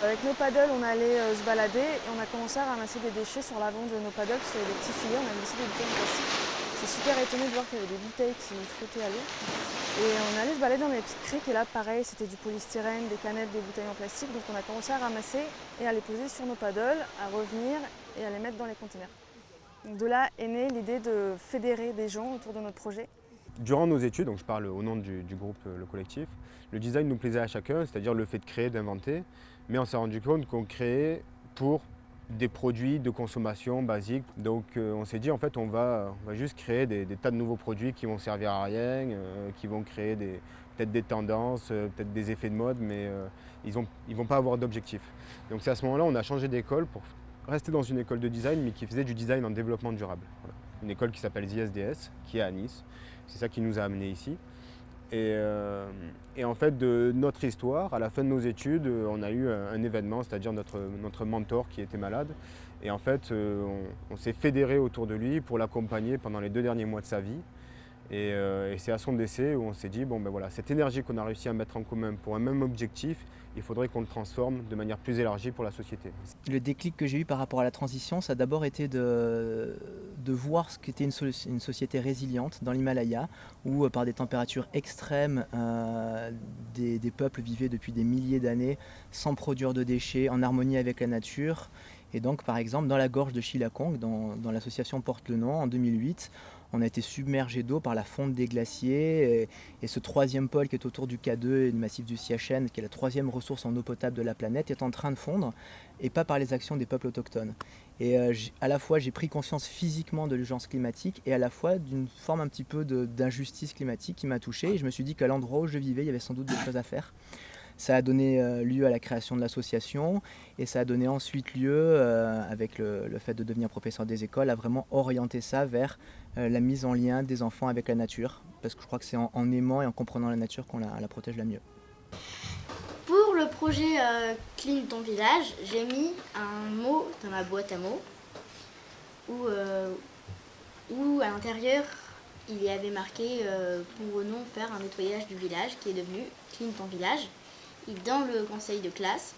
Avec nos paddles, on allait se balader et on a commencé à ramasser des déchets sur l'avant de nos paddles parce qu'il y avait des petits filets, on a laissé des bouteilles en plastique. J'étais super étonnée de voir qu'il y avait des bouteilles qui flottaient à l'eau. Et on allait se balader dans les petites criques et là pareil, c'était du polystyrène, des canettes, des bouteilles en plastique. Donc on a commencé à ramasser et à les poser sur nos paddles, à revenir et à les mettre dans les containers. Donc de là est née l'idée de fédérer des gens autour de notre projet. Durant nos études, donc je parle au nom du groupe Le Collectif, le design nous plaisait à chacun, c'est-à-dire le fait de créer, d'inventer, mais on s'est rendu compte qu'on créait pour des produits de consommation basiques. Donc on s'est dit en fait on va juste créer des tas de nouveaux produits qui vont servir à rien, qui vont créer peut-être des tendances, peut-être des effets de mode, mais ils ne vont pas avoir d'objectif. Donc c'est à ce moment-là on a changé d'école pour rester dans une école de design, mais qui faisait du design en développement durable. Voilà. Une école qui s'appelle ZSDS, qui est à Nice. C'est ça qui nous a amenés ici. Et en fait, de notre histoire, à la fin de nos études, on a eu un événement, c'est-à-dire notre mentor qui était malade. Et en fait, on s'est fédéré autour de lui pour l'accompagner pendant les 2 derniers mois de sa vie. Et c'est à son décès où on s'est dit, bon ben voilà, cette énergie qu'on a réussi à mettre en commun pour un même objectif, il faudrait qu'on le transforme de manière plus élargie pour la société. Le déclic que j'ai eu par rapport à la transition, ça a d'abord été de voir ce qu'était une société résiliente dans l'Himalaya, où par des températures extrêmes, des peuples vivaient depuis des milliers d'années sans produire de déchets, en harmonie avec la nature. Et donc par exemple dans la gorge de Chilakong, dans l'association porte le nom, en 2008, on a été submergé d'eau par la fonte des glaciers et ce troisième pôle qui est autour du K2 et du massif du Siachen, qui est la troisième ressource en eau potable de la planète, est en train de fondre et pas par les actions des peuples autochtones. Et à la fois j'ai pris conscience physiquement de l'urgence climatique et à la fois d'une forme un petit peu d'injustice climatique qui m'a touché et je me suis dit qu'à l'endroit où je vivais il y avait sans doute des choses à faire. Ça a donné lieu à la création de l'association et ça a donné ensuite lieu, avec le fait de devenir professeur des écoles, à vraiment orienter ça vers la mise en lien des enfants avec la nature. Parce que je crois que c'est en aimant et en comprenant la nature qu'on la protège la mieux. Pour le projet Clean ton village, j'ai mis un mot dans ma boîte à mots où à l'intérieur il y avait marqué pour nom faire un nettoyage du village qui est devenu Clean ton village. Et dans le conseil de classe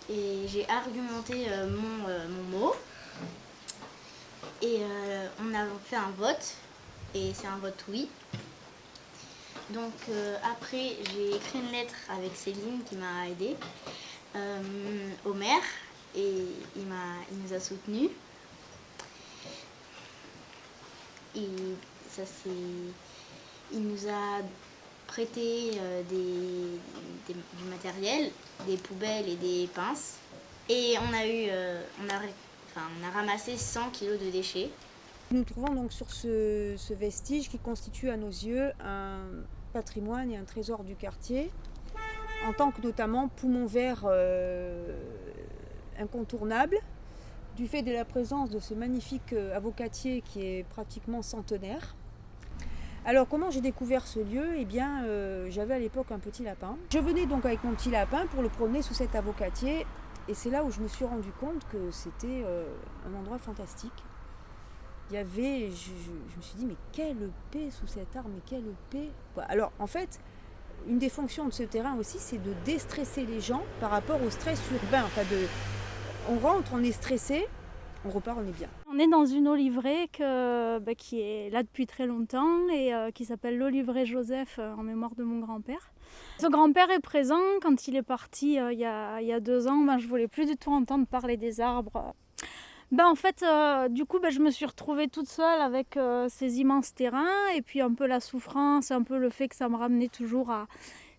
et j'ai argumenté mon mot et on a fait un vote et c'est un vote oui. Donc après j'ai écrit une lettre avec Céline qui m'a aidée au maire et il nous a soutenus et ça c'est il nous a prêté du matériel, des poubelles et des pinces. Et on a ramassé 100 kilos de déchets. Nous nous trouvons donc sur ce vestige qui constitue à nos yeux un patrimoine et un trésor du quartier, en tant que notamment poumon vert incontournable, du fait de la présence de ce magnifique avocatier qui est pratiquement centenaire. Alors comment j'ai découvert ce lieu ? Eh bien j'avais à l'époque un petit lapin. Je venais donc avec mon petit lapin pour le promener sous cet avocatier et c'est là où je me suis rendu compte que c'était un endroit fantastique. Il y avait, je me suis dit mais quelle paix sous cet arbre, mais quelle paix. Alors en fait, une des fonctions de ce terrain aussi c'est de déstresser les gens par rapport au stress urbain. On rentre, on est stressé, on repart, on est bien. On est dans une oliverie qui est là depuis très longtemps et qui s'appelle l'oliverie Joseph en mémoire de mon grand-père. Ce grand-père est présent. Quand il est parti il y a 2 ans, je ne voulais plus du tout entendre parler des arbres. En fait, du coup, je me suis retrouvée toute seule avec ces immenses terrains et puis un peu la souffrance, un peu le fait que ça me ramenait toujours à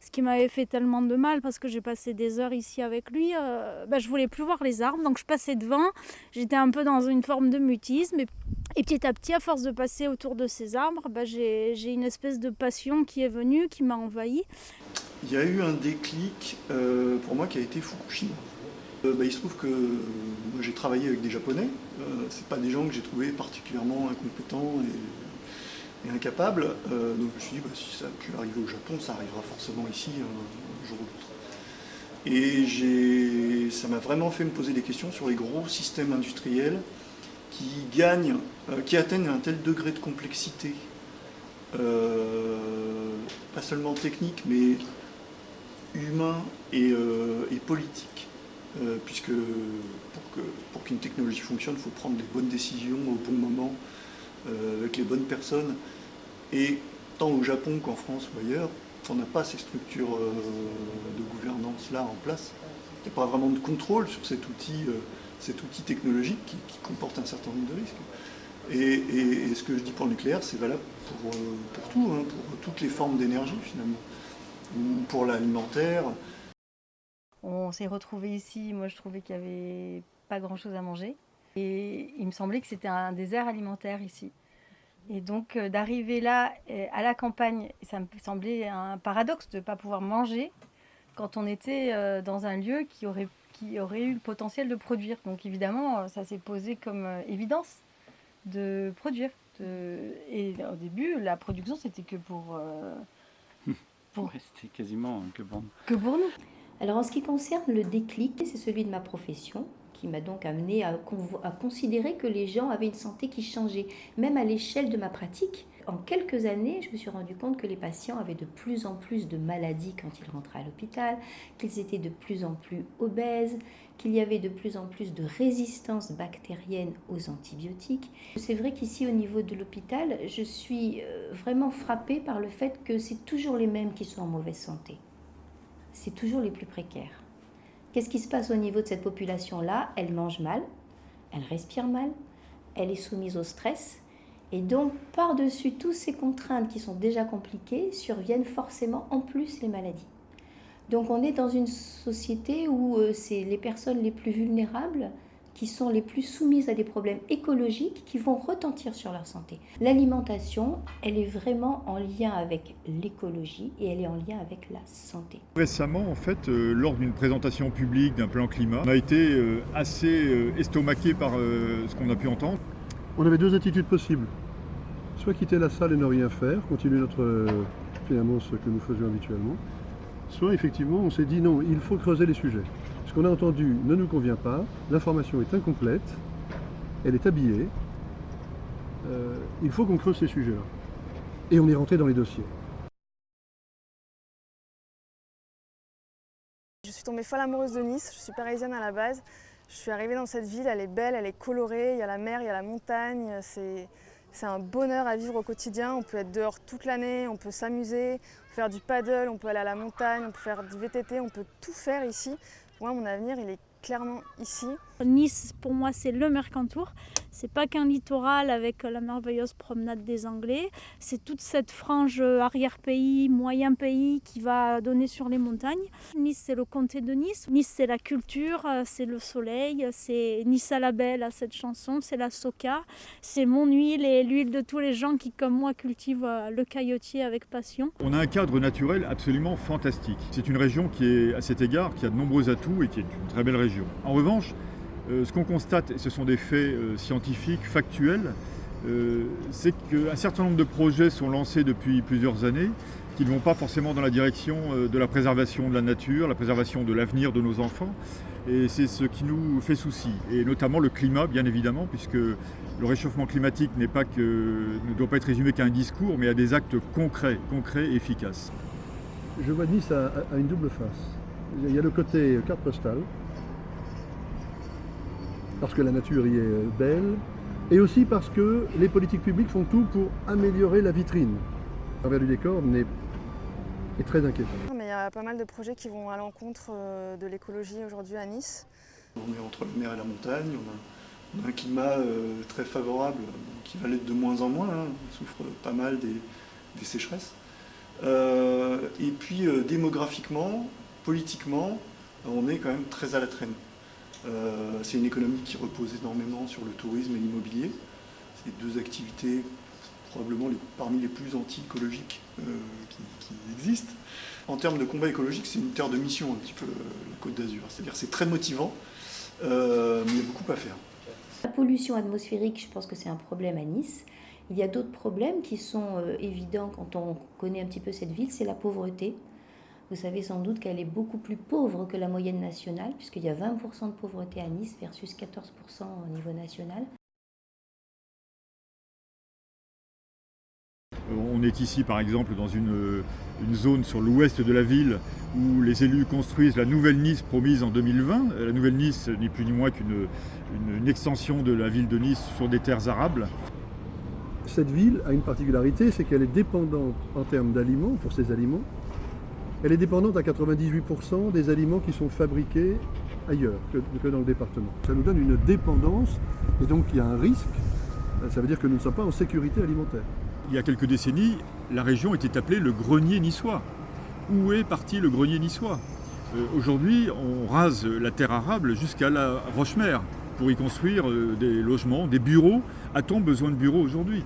ce qui m'avait fait tellement de mal parce que j'ai passé des heures ici avec lui. Je voulais plus voir les arbres, donc je passais devant. J'étais un peu dans une forme de mutisme et petit à petit, à force de passer autour de ces arbres, j'ai une espèce de passion qui est venue, qui m'a envahie. Il y a eu un déclic pour moi qui a été Fukushima. Il se trouve que moi j'ai travaillé avec des Japonais, c'est pas des gens que j'ai trouvés particulièrement incompétents et incapables, donc je me suis dit si ça a pu arriver au Japon, ça arrivera forcément ici un jour ou l'autre. Et ça m'a vraiment fait me poser des questions sur les gros systèmes industriels qui atteignent un tel degré de complexité, pas seulement technique mais humain et politique. puisque pour qu'une technologie fonctionne, il faut prendre les bonnes décisions au bon moment, avec les bonnes personnes. Et tant au Japon qu'en France ou ailleurs, on n'a pas ces structures de gouvernance-là en place. Il n'y a pas vraiment de contrôle sur cet outil technologique qui comporte un certain nombre de risques. Et ce que je dis pour le nucléaire, c'est valable pour tout, hein, pour toutes les formes d'énergie finalement, ou pour l'alimentaire. On s'est retrouvés ici, moi je trouvais qu'il n'y avait pas grand-chose à manger. Et il me semblait que c'était un désert alimentaire ici. Et donc d'arriver là, à la campagne, ça me semblait un paradoxe de ne pas pouvoir manger quand on était dans un lieu qui aurait eu le potentiel de produire. Donc évidemment, ça s'est posé comme évidence de produire. Et au début, la production, c'était que pour C'était quasiment que pour nous. Que pour nous. Alors en ce qui concerne le déclic, c'est celui de ma profession qui m'a donc amené à considérer que les gens avaient une santé qui changeait, même à l'échelle de ma pratique. En quelques années, je me suis rendu compte que les patients avaient de plus en plus de maladies quand ils rentraient à l'hôpital, qu'ils étaient de plus en plus obèses, qu'il y avait de plus en plus de résistance bactérienne aux antibiotiques. C'est vrai qu'ici, au niveau de l'hôpital, je suis vraiment frappée par le fait que c'est toujours les mêmes qui sont en mauvaise santé. C'est toujours les plus précaires. Qu'est-ce qui se passe au niveau de cette population-là? Elle mange mal, elle respire mal, elle est soumise au stress. Et donc, par-dessus toutes ces contraintes qui sont déjà compliquées, surviennent forcément en plus les maladies. Donc, on est dans une société où c'est les personnes les plus vulnérables qui sont les plus soumises à des problèmes écologiques qui vont retentir sur leur santé. L'alimentation, elle est vraiment en lien avec l'écologie et elle est en lien avec la santé. Récemment, en fait, lors d'une présentation publique d'un plan climat, on a été assez estomaqué par ce qu'on a pu entendre. On avait deux attitudes possibles. Soit quitter la salle et ne rien faire, continuer finalement ce que nous faisions habituellement. Soit effectivement, on s'est dit non, il faut creuser les sujets. Ce qu'on a entendu ne nous convient pas, l'information est incomplète, elle est habillée, il faut qu'on creuse ces sujets-là. Et on est rentré dans les dossiers. Je suis tombée folle amoureuse de Nice, je suis parisienne à la base. Je suis arrivée dans cette ville, elle est belle, elle est colorée, il y a la mer, il y a la montagne, c'est un bonheur à vivre au quotidien. On peut être dehors toute l'année, on peut s'amuser, faire du paddle, on peut aller à la montagne, on peut faire du VTT, on peut tout faire ici. Moi, mon avenir, il est clairement ici. Nice, pour moi, c'est le Mercantour. C'est pas qu'un littoral avec la merveilleuse promenade des Anglais. C'est toute cette frange arrière-pays, moyen pays qui va donner sur les montagnes. Nice, c'est le comté de Nice. Nice, c'est la culture, c'est le soleil, c'est Nice à la belle, à cette chanson, c'est la soca, c'est mon huile et l'huile de tous les gens qui, comme moi, cultivent le caillotier avec passion. On a un cadre naturel absolument fantastique. C'est une région qui est, à cet égard, qui a de nombreux atouts et qui est une très belle région. En revanche, ce qu'on constate, et ce sont des faits scientifiques, factuels, c'est qu'un certain nombre de projets sont lancés depuis plusieurs années, qui ne vont pas forcément dans la direction de la préservation de la nature, la préservation de l'avenir de nos enfants. Et c'est ce qui nous fait souci, et notamment le climat, bien évidemment, puisque le réchauffement climatique ne doit pas être résumé qu'à un discours, mais à des actes concrets et efficaces. Je vois Nice à une double face. Il y a le côté carte postale, parce que la nature y est belle, et aussi parce que les politiques publiques font tout pour améliorer la vitrine. L'envers du décor est très inquiétant. Mais il y a pas mal de projets qui vont à l'encontre de l'écologie aujourd'hui à Nice. On est entre la mer et la montagne, on a un climat très favorable qui va l'être de moins en moins, hein. On souffre pas mal des sécheresses. Et puis démographiquement, politiquement, on est quand même très à la traîne. C'est une économie qui repose énormément sur le tourisme et l'immobilier. C'est deux activités probablement parmi les plus anti-écologiques qui existent. En termes de combat écologique, c'est une terre de mission un petit peu la Côte d'Azur. C'est-à-dire c'est très motivant, mais il y a beaucoup à faire. La pollution atmosphérique, je pense que c'est un problème à Nice. Il y a d'autres problèmes qui sont évidents quand on connaît un petit peu cette ville, c'est la pauvreté. Vous savez sans doute qu'elle est beaucoup plus pauvre que la moyenne nationale, puisqu'il y a 20% de pauvreté à Nice versus 14% au niveau national. On On est ici par exemple dans une zone sur l'ouest de la ville où les élus construisent la nouvelle Nice promise en 2020. La nouvelle Nice n'est plus ni moins qu'une extension de la ville de Nice sur des terres arables. Cette ville a une particularité, c'est qu'elle est dépendante en termes d'aliments, pour ses aliments. Elle est dépendante à 98% des aliments qui sont fabriqués ailleurs que dans le département. Ça nous donne une dépendance et donc il y a un risque. Ça veut dire que nous ne sommes pas en sécurité alimentaire. Il y a quelques décennies, la région était appelée le grenier niçois. Où est parti le grenier niçois ? Aujourd'hui, on rase la terre arable jusqu'à la Rochemer pour y construire des logements, des bureaux. A-t-on besoin de bureaux aujourd'hui ?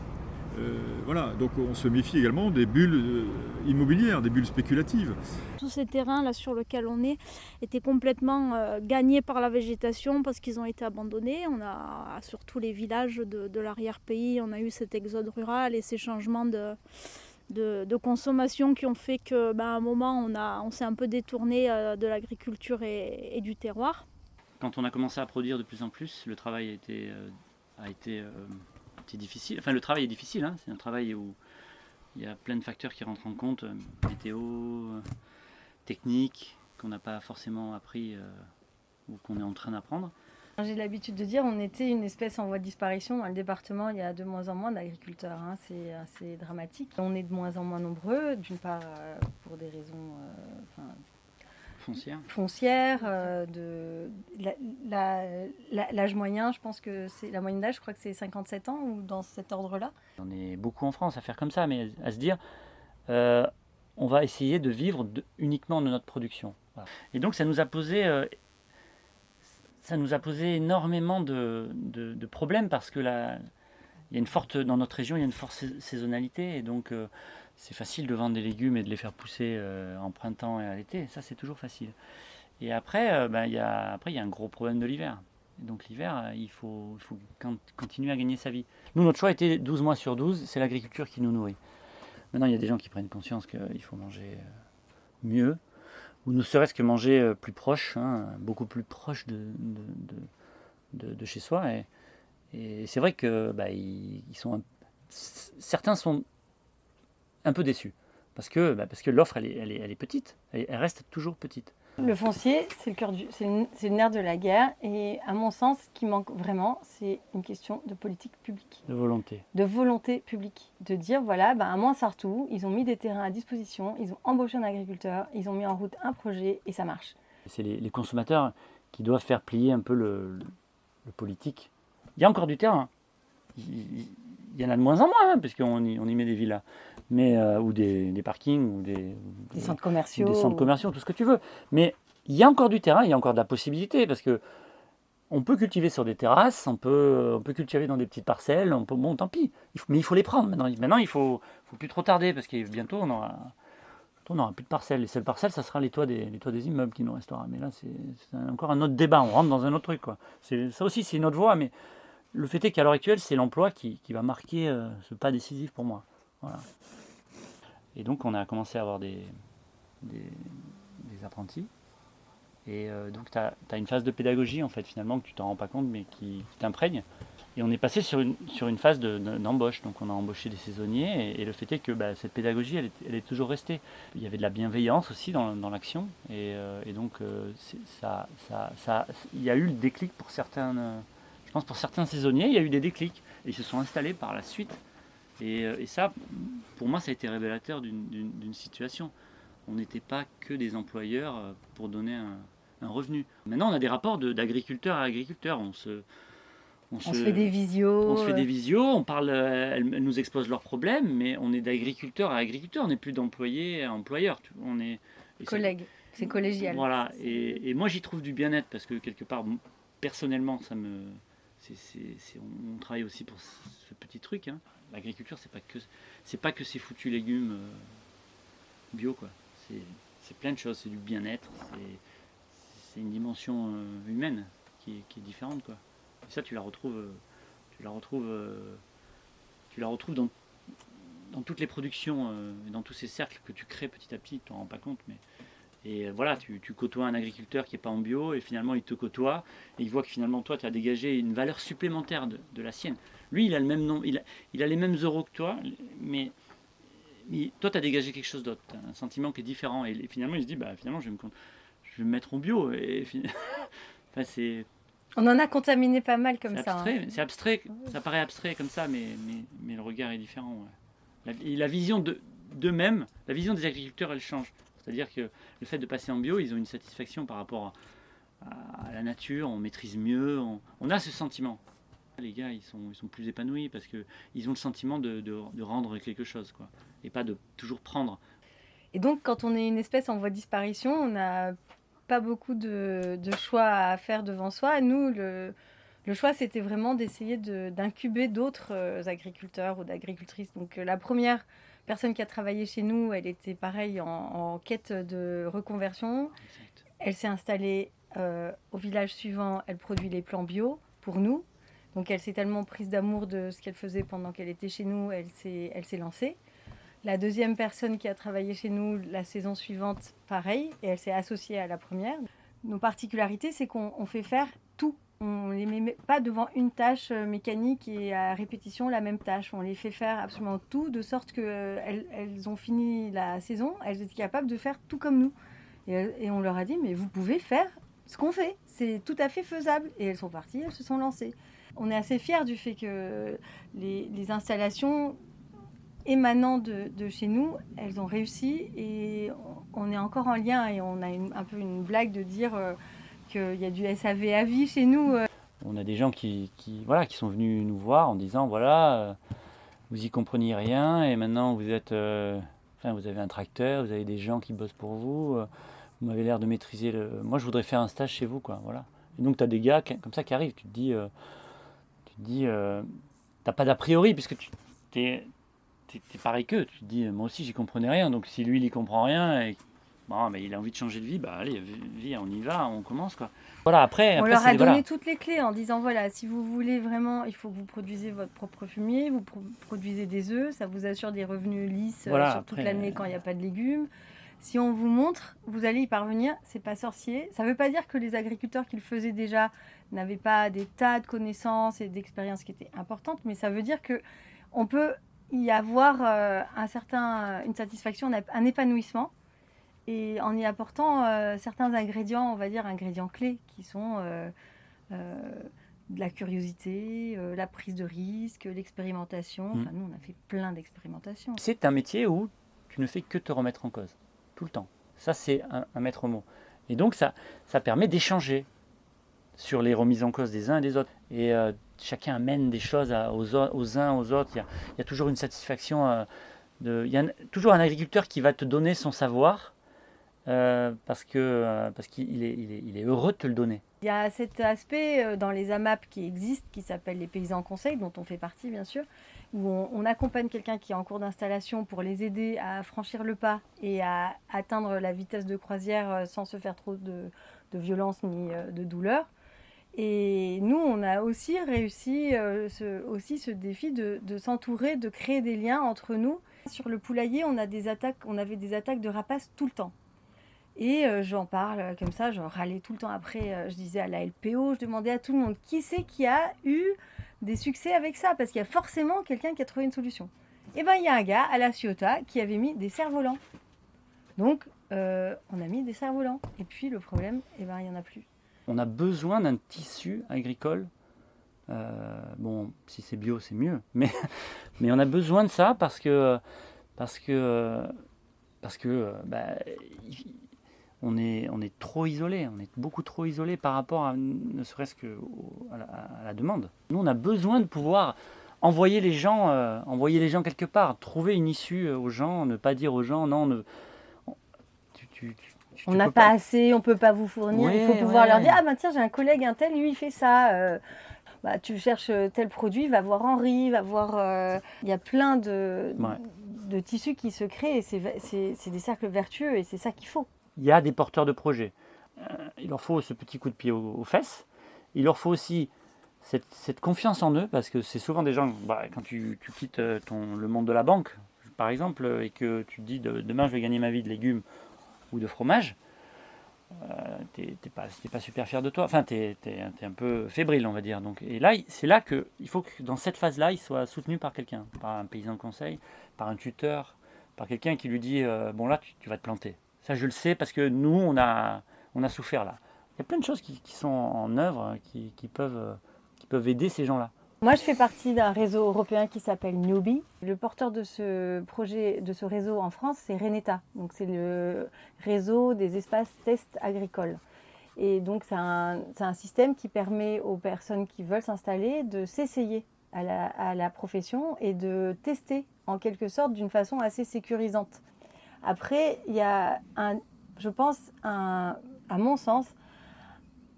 Voilà, donc on se méfie également des bulles immobilières, des bulles spéculatives. Tous ces terrains là sur lesquels on est étaient complètement gagnés par la végétation parce qu'ils ont été abandonnés. On a sur tous les villages de l'arrière-pays, on a eu cet exode rural et ces changements de consommation qui ont fait qu'à un moment on s'est un peu détourné de l'agriculture et du terroir. Quand on a commencé à produire de plus en plus, le travail a été difficile. Enfin, le travail est difficile, hein. C'est un travail où il y a plein de facteurs qui rentrent en compte, météo, technique, qu'on n'a pas forcément appris ou qu'on est en train d'apprendre. J'ai l'habitude de dire qu'on était une espèce en voie de disparition. Dans le département, il y a de moins en moins d'agriculteurs, hein. C'est assez dramatique. On est de moins en moins nombreux, d'une part pour des raisons foncière, l'âge moyen, je pense que c'est la moyenne d'âge, je crois que c'est 57 ans ou dans cet ordre-là. On est beaucoup en France à faire comme ça, mais à se dire, on va essayer de vivre uniquement de notre production. Voilà. Et donc ça nous a posé énormément de problèmes parce que dans notre région, il y a une forte saisonnalité et donc c'est facile de vendre des légumes et de les faire pousser en printemps et à l'été. Ça, c'est toujours facile. Et après, il y a un gros problème de l'hiver. Et donc l'hiver, il faut continuer à gagner sa vie. Nous, notre choix était 12 mois sur 12, c'est l'agriculture qui nous nourrit. Maintenant, il y a des gens qui prennent conscience qu'il faut manger mieux, ou ne serait-ce que manger plus proche, hein, beaucoup plus proche de chez soi. Et c'est vrai que certains sont un peu déçus parce que l'offre elle est petite, elle reste toujours petite. Le foncier, c'est le nerf de la guerre et à mon sens, ce qui manque vraiment, c'est une question de politique publique. De volonté. De volonté publique. De dire, voilà, à Montsartou, ils ont mis des terrains à disposition, ils ont embauché un agriculteur, ils ont mis en route un projet et ça marche. C'est les consommateurs qui doivent faire plier un peu le politique. Il y a encore du terrain. Il y en a de moins en moins, hein, puisqu'on y met des villas. Mais, ou des parkings, ou des centres commerciaux. Des centres commerciaux, tout ce que tu veux. Mais il y a encore du terrain, il y a encore de la possibilité, parce que on peut cultiver sur des terrasses, on peut cultiver dans des petites parcelles, bon, tant pis. Mais il faut les prendre maintenant. Maintenant, il faut plus trop tarder, parce que bientôt, on n'aura plus de parcelles. Les seules parcelles, ça sera les toits des immeubles qui nous restera. Mais là, c'est encore un autre débat, on rentre dans un autre truc, quoi. Ça aussi, c'est une autre voie, mais le fait est qu'à l'heure actuelle, c'est l'emploi qui va marquer ce pas décisif pour moi. Voilà. Et donc on a commencé à avoir des apprentis. Et donc tu as une phase de pédagogie en fait finalement que tu t'en rends pas compte mais qui t'imprègne. Et on est passé sur une phase d'embauche. Donc on a embauché des saisonniers et le fait est que cette pédagogie elle est toujours restée. Il y avait de la bienveillance aussi dans l'action. Et donc il y a eu le déclic pour certains, je pense pour certains saisonniers, il y a eu des déclics. Et ils se sont installés par la suite. Et ça, pour moi, ça a été révélateur d'une situation. On n'était pas que des employeurs pour donner un revenu. Maintenant, on a des rapports d'agriculteur à agriculteur. On se fait des visios. On se fait des visios, on parle, elles nous exposent leurs problèmes, mais on est d'agriculteur à agriculteur, on n'est plus d'employé à employeur. On est collègues, c'est collégial. Voilà, et moi j'y trouve du bien-être parce que quelque part, personnellement, on travaille aussi pour ce petit truc. Hein. L'agriculture, c'est pas que ces foutus légumes bio, quoi. C'est plein de choses, c'est du bien-être, c'est une dimension humaine qui est différente, quoi. Et ça, tu la retrouves dans toutes les productions, dans tous ces cercles que tu crées petit à petit, tu t'en rends pas compte, mais et voilà, tu côtoies un agriculteur qui n'est pas en bio et finalement il te côtoie et il voit que finalement toi tu as dégagé une valeur supplémentaire de la sienne. Lui il a le même nom, il a les mêmes euros que toi, mais toi, tu as dégagé quelque chose d'autre, t'as un sentiment qui est différent. Et finalement, il se dit, finalement, je vais me mettre au bio. Enfin, on en a contaminé pas mal comme ça. Abstrait, c'est abstrait, ça paraît abstrait comme ça, mais le regard est différent. Ouais. La vision d'eux-mêmes, la vision des agriculteurs, elle change. C'est-à-dire que le fait de passer en bio, ils ont une satisfaction par rapport à la nature, on maîtrise mieux, on a ce sentiment. Les gars, ils sont plus épanouis parce qu'ils ont le sentiment de rendre quelque chose, quoi, et pas de toujours prendre. Et donc, quand on est une espèce en voie de disparition, on n'a pas beaucoup de choix à faire devant soi. Nous, le choix, c'était vraiment d'essayer d'incuber d'autres agriculteurs ou d'agricultrices. Donc, la première personne qui a travaillé chez nous, elle était pareil en quête de reconversion. Exact. Elle s'est installée au village suivant, elle produit les plants bio pour nous. Donc elle s'est tellement prise d'amour de ce qu'elle faisait pendant qu'elle était chez nous, elle s'est lancée. La deuxième personne qui a travaillé chez nous la saison suivante, pareil, et elle s'est associée à la première. Nos particularités, c'est qu'on fait faire tout. On ne les met pas devant une tâche mécanique et à répétition la même tâche. On les fait faire absolument tout, de sorte qu'elles ont fini la saison, elles étaient capables de faire tout comme nous. Et on leur a dit, mais vous pouvez faire ce qu'on fait, c'est tout à fait faisable. Et elles sont parties, elles se sont lancées. On est assez fiers du fait que les installations émanant de chez nous, elles ont réussi et on est encore en lien et on a un peu une blague de dire qu'il y a du SAV à vie chez nous. On a des gens qui sont venus nous voir en disant vous y compreniez rien et maintenant vous êtes, vous avez un tracteur, vous avez des gens qui bossent pour vous, vous m'avez l'air de maîtriser moi je voudrais faire un stage chez vous, quoi, voilà. Et donc tu as des gars comme ça qui arrivent, tu te dis, t'as pas d'a priori puisque t'es pareil qu'eux. Tu te dis, moi aussi j'y comprenais rien, donc si lui il y comprend rien et mais il a envie de changer de vie, allez, on y va, on commence, quoi. Voilà, après on leur a donné toutes les clés en disant voilà, si vous voulez vraiment, il faut que vous produisez votre propre fumier, vous produisez des œufs, ça vous assure des revenus lisses sur toute l'année quand il n'y a pas de légumes. Si on vous montre, vous allez y parvenir, c'est pas sorcier. Ça ne veut pas dire que les agriculteurs qui le faisaient déjà n'avaient pas des tas de connaissances et d'expériences qui étaient importantes, mais ça veut dire qu'on peut y avoir une satisfaction, un épanouissement, et en y apportant certains ingrédients, on va dire ingrédients clés, qui sont de la curiosité, la prise de risque, l'expérimentation. Enfin, nous, on a fait plein d'expérimentations. C'est un métier où tu ne fais que te remettre en cause. Tout le temps. Ça, c'est un maître mot. Et donc, ça permet d'échanger sur les remises en cause des uns et des autres. Et chacun amène des choses aux uns, aux autres. Il y a toujours une satisfaction. Il y a toujours un agriculteur qui va te donner son savoir parce qu'il est heureux de te le donner. Il y a cet aspect dans les AMAP qui existent, qui s'appelle les paysans conseils, dont on fait partie, bien sûr, où on accompagne quelqu'un qui est en cours d'installation pour les aider à franchir le pas et à atteindre la vitesse de croisière sans se faire trop de violence ni de douleur. Et nous, on a aussi réussi ce défi de s'entourer, de créer des liens entre nous. Sur le poulailler, on avait des attaques de rapaces tout le temps. Et j'en parle comme ça, j'en râlais tout le temps après. Je disais à la LPO, je demandais à tout le monde qui c'est qui a eu des succès avec ça, parce qu'il y a forcément quelqu'un qui a trouvé une solution. Et bien, il y a un gars à la Ciotat qui avait mis des cerfs-volants. Donc, on a mis des cerfs-volants. Et puis, le problème, il n'y en a plus. On a besoin d'un tissu agricole. Si c'est bio, c'est mieux. Mais on a besoin de ça parce que on est trop isolé. On est beaucoup trop isolé par rapport à ne serait-ce que à la demande. Nous, on a besoin de pouvoir envoyer les gens quelque part, trouver une issue aux gens, ne pas dire aux gens non. On n'a pas assez, on ne peut pas vous fournir. Il faut pouvoir leur dire tiens, j'ai un collègue, un tel, lui, il fait ça. Tu cherches tel produit, va voir Henri, va voir... Il y a plein de tissus qui se créent et c'est des cercles vertueux et c'est ça qu'il faut. Il y a des porteurs de projets. Il leur faut ce petit coup de pied aux fesses. Il leur faut aussi cette confiance en eux parce que c'est souvent des gens, quand tu quittes le monde de la banque, par exemple, et que tu te dis demain je vais gagner ma vie de légumes ou de fromage, t'es pas super fier de toi. Enfin, t'es un peu fébrile, on va dire. Donc, et là, c'est là qu'il faut que dans cette phase-là, il soit soutenu par quelqu'un, par un paysan de conseil, par un tuteur, par quelqu'un qui lui dit bon là tu vas te planter. Ça je le sais parce que nous on a souffert là. Il y a plein de choses qui sont en œuvre qui peuvent aider ces gens-là. Moi, je fais partie d'un réseau européen qui s'appelle Newbie. Le porteur de ce projet, de ce réseau en France, c'est Reneta. Donc, c'est le réseau des espaces tests agricoles. Et donc, c'est un système qui permet aux personnes qui veulent s'installer de s'essayer à la profession et de tester, en quelque sorte, d'une façon assez sécurisante. Après, il y a, je pense, à mon sens,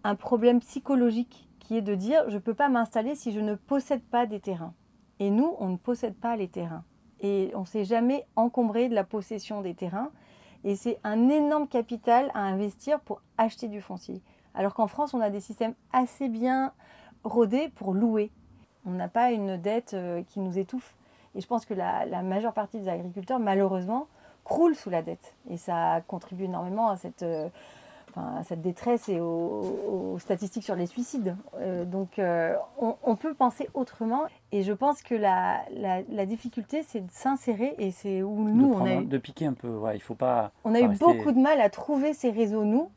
un problème psychologique qui est de dire je ne peux pas m'installer si je ne possède pas des terrains. Et nous, on ne possède pas les terrains. Et on ne s'est jamais encombré de la possession des terrains. Et c'est un énorme capital à investir pour acheter du foncier. Alors qu'en France, on a des systèmes assez bien rodés pour louer. On n'a pas une dette qui nous étouffe. Et je pense que la majeure partie des agriculteurs, malheureusement, croulent sous la dette. Et ça contribue énormément à cette détresse et aux statistiques sur les suicides. Donc on peut penser autrement et je pense que la difficulté c'est de s'insérer et c'est où nous de piquer un peu, ouais, il faut pas... On a eu beaucoup de mal à trouver ces réseaux nous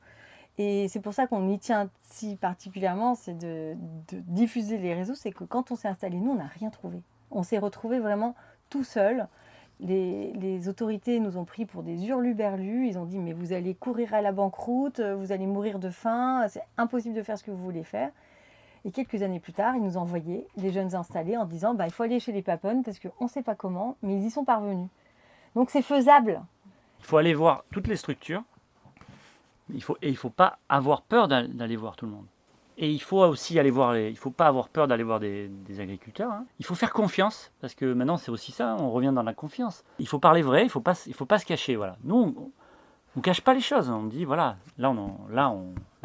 et c'est pour ça qu'on y tient si particulièrement, c'est de diffuser les réseaux, c'est que quand on s'est installé nous on n'a rien trouvé. On s'est retrouvé vraiment tout seul. Les autorités nous ont pris pour des hurluberlus. Ils ont dit mais vous allez courir à la banqueroute, vous allez mourir de faim, c'est impossible de faire ce que vous voulez faire. Et quelques années plus tard, ils nous envoyaient les jeunes installés en disant il faut aller chez les Paponnes parce qu'on ne sait pas comment, mais ils y sont parvenus. Donc c'est faisable. Il faut aller voir toutes les structures. Il faut pas avoir peur d'aller voir tout le monde. Et il faut aussi aller voir il faut pas avoir peur d'aller voir des agriculteurs. Hein. Il faut faire confiance, parce que maintenant c'est aussi ça, on revient dans la confiance. Il faut parler vrai, il faut pas se cacher. Voilà. Nous, on cache pas les choses. On dit voilà, là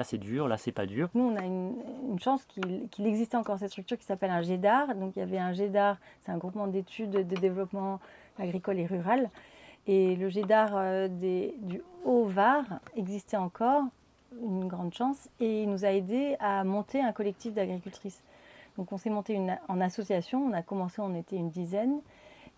c'est dur, là c'est pas dur. Nous, on a une chance qu'il existait encore cette structure qui s'appelle un GEDAR. Donc il y avait un GEDAR, c'est un groupement d'études de développement agricole et rural. Et le GEDAR du Haut-Var existait encore. Une grande chance, et il nous a aidés à monter un collectif d'agricultrices. Donc on s'est monté en association, on a commencé, on était une dizaine,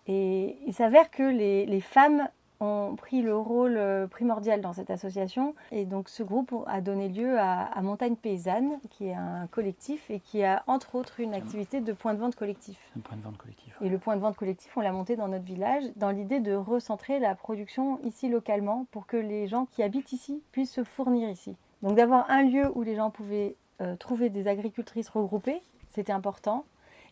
et il s'avère que les femmes ont pris le rôle primordial dans cette association, et donc ce groupe a donné lieu à Montagne Paysanne, qui est un collectif, et qui a entre autres une activité de point de vente collectif. Un point de vente collectif. Et le point de vente collectif, on l'a monté dans notre village, dans l'idée de recentrer la production ici localement, pour que les gens qui habitent ici puissent se fournir ici. Donc d'avoir un lieu où les gens pouvaient trouver des agricultrices regroupées, c'était important.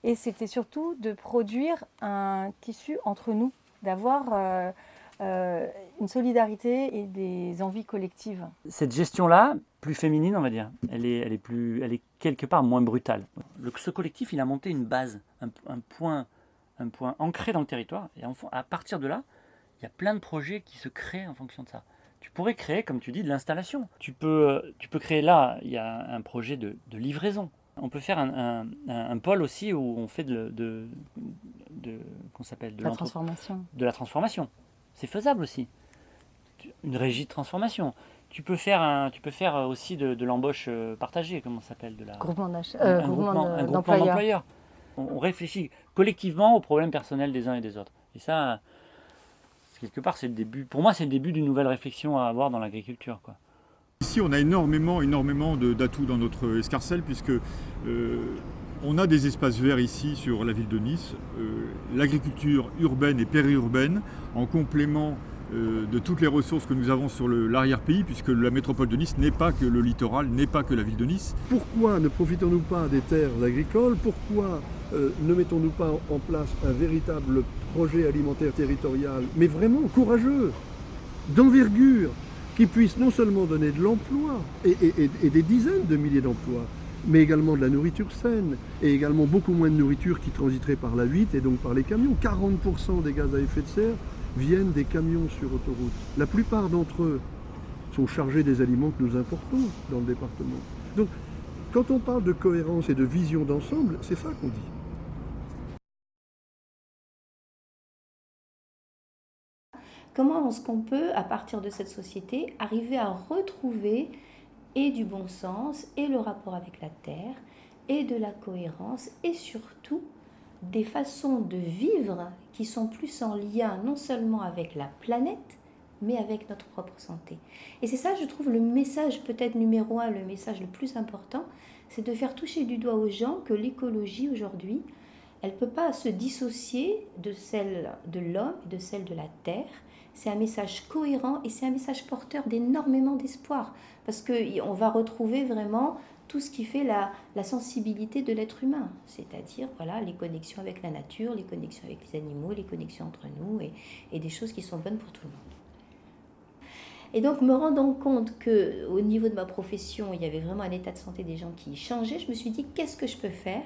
Et c'était surtout de produire un tissu entre nous, d'avoir une solidarité et des envies collectives. Cette gestion-là, plus féminine on va dire, elle est quelque part moins brutale. Ce collectif, il a monté une base, un point ancré dans le territoire. Et à partir de là, il y a plein de projets qui se créent en fonction de ça. Tu pourrais créer, comme tu dis, de l'installation. Tu peux créer là, il y a un projet de livraison. On peut faire un pôle aussi où on fait de la transformation. De la transformation. C'est faisable aussi. Une régie de transformation. Tu peux faire aussi de l'embauche partagée, comment ça s'appelle, groupement groupement d'employeurs. On réfléchit collectivement aux problèmes personnels des uns et des autres. Et ça, quelque part, c'est le début. Pour moi, c'est le début d'une nouvelle réflexion à avoir dans l'agriculture, quoi. Ici, on a énormément d'atouts dans notre escarcelle, puisque on a des espaces verts ici sur la ville de Nice, l'agriculture urbaine et périurbaine, en complément de toutes les ressources que nous avons sur l'arrière-pays, puisque la métropole de Nice n'est pas que le littoral, n'est pas que la ville de Nice. Pourquoi ne profitons-nous pas des terres agricoles? Pourquoi ne mettons-nous pas en place un véritable projet alimentaire territorial, mais vraiment courageux, d'envergure, qui puisse non seulement donner de l'emploi, et des dizaines de milliers d'emplois, mais également de la nourriture saine, et également beaucoup moins de nourriture qui transiterait par la huître et donc par les camions. 40% des gaz à effet de serre viennent des camions sur autoroute. La plupart d'entre eux sont chargés des aliments que nous importons dans le département. Donc, quand on parle de cohérence et de vision d'ensemble, c'est ça qu'on dit. Comment est-ce qu'on peut, à partir de cette société, arriver à retrouver et du bon sens, et le rapport avec la terre, et de la cohérence, et surtout des façons de vivre qui sont plus en lien non seulement avec la planète, mais avec notre propre santé. Et c'est ça, je trouve, le message peut-être numéro 1, le message le plus important, c'est de faire toucher du doigt aux gens que l'écologie aujourd'hui, elle ne peut pas se dissocier de celle de l'homme, de celle de la terre. C'est un message cohérent et c'est un message porteur d'énormément d'espoir, parce qu'on va retrouver vraiment tout ce qui fait la sensibilité de l'être humain, c'est-à-dire voilà, les connexions avec la nature, les connexions avec les animaux, les connexions entre nous et des choses qui sont bonnes pour tout le monde. Et donc, me rendant compte qu'au niveau de ma profession, il y avait vraiment un état de santé des gens qui changeait, je me suis dit, qu'est-ce que je peux faire ?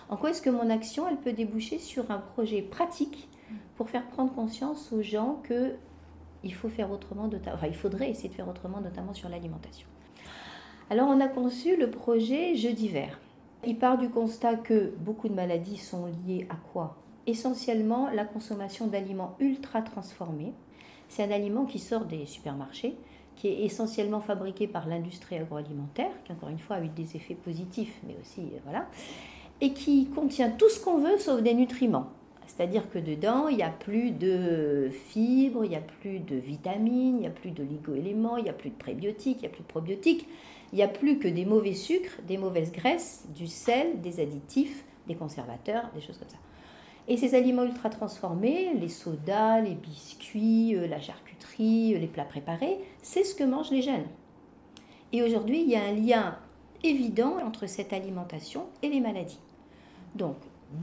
En quoi est-ce que mon action, elle peut déboucher sur un projet pratique pour faire prendre conscience aux gens qu'il faut faire autrement, il faudrait essayer de faire autrement, notamment sur l'alimentation. Alors, on a conçu le projet Jeudi vert. Il part du constat que beaucoup de maladies sont liées à quoi ? Essentiellement, la consommation d'aliments ultra transformés. C'est un aliment qui sort des supermarchés, qui est essentiellement fabriqué par l'industrie agroalimentaire, qui encore une fois a eu des effets positifs, mais aussi voilà, et qui contient tout ce qu'on veut sauf des nutriments. C'est-à-dire que dedans, il n'y a plus de fibres, il n'y a plus de vitamines, il n'y a plus d'oligo-éléments, il n'y a plus de prébiotiques, il n'y a plus de probiotiques, il n'y a plus que des mauvais sucres, des mauvaises graisses, du sel, des additifs, des conservateurs, des choses comme ça. Et ces aliments ultra transformés, les sodas, les biscuits, la charcuterie, les plats préparés, c'est ce que mangent les jeunes. Et aujourd'hui, il y a un lien évident entre cette alimentation et les maladies. Donc,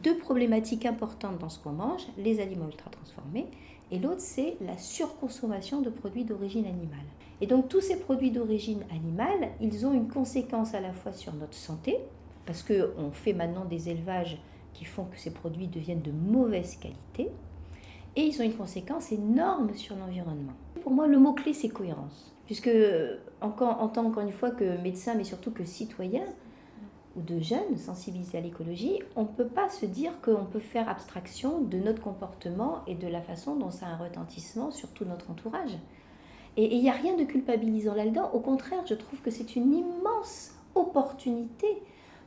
deux problématiques importantes dans ce qu'on mange, les aliments ultra transformés, et l'autre, c'est la surconsommation de produits d'origine animale. Et donc, tous ces produits d'origine animale, ils ont une conséquence à la fois sur notre santé, parce qu'on fait maintenant des élevages qui font que ces produits deviennent de mauvaise qualité, et ils ont une conséquence énorme sur l'environnement. Pour moi, le mot-clé, c'est cohérence. Puisque, en tant encore une fois que médecin, mais surtout que citoyen, ou de jeunes sensibilisés à l'écologie, on ne peut pas se dire qu'on peut faire abstraction de notre comportement et de la façon dont ça a un retentissement sur tout notre entourage. Et il n'y a rien de culpabilisant là-dedans. Au contraire, je trouve que c'est une immense opportunité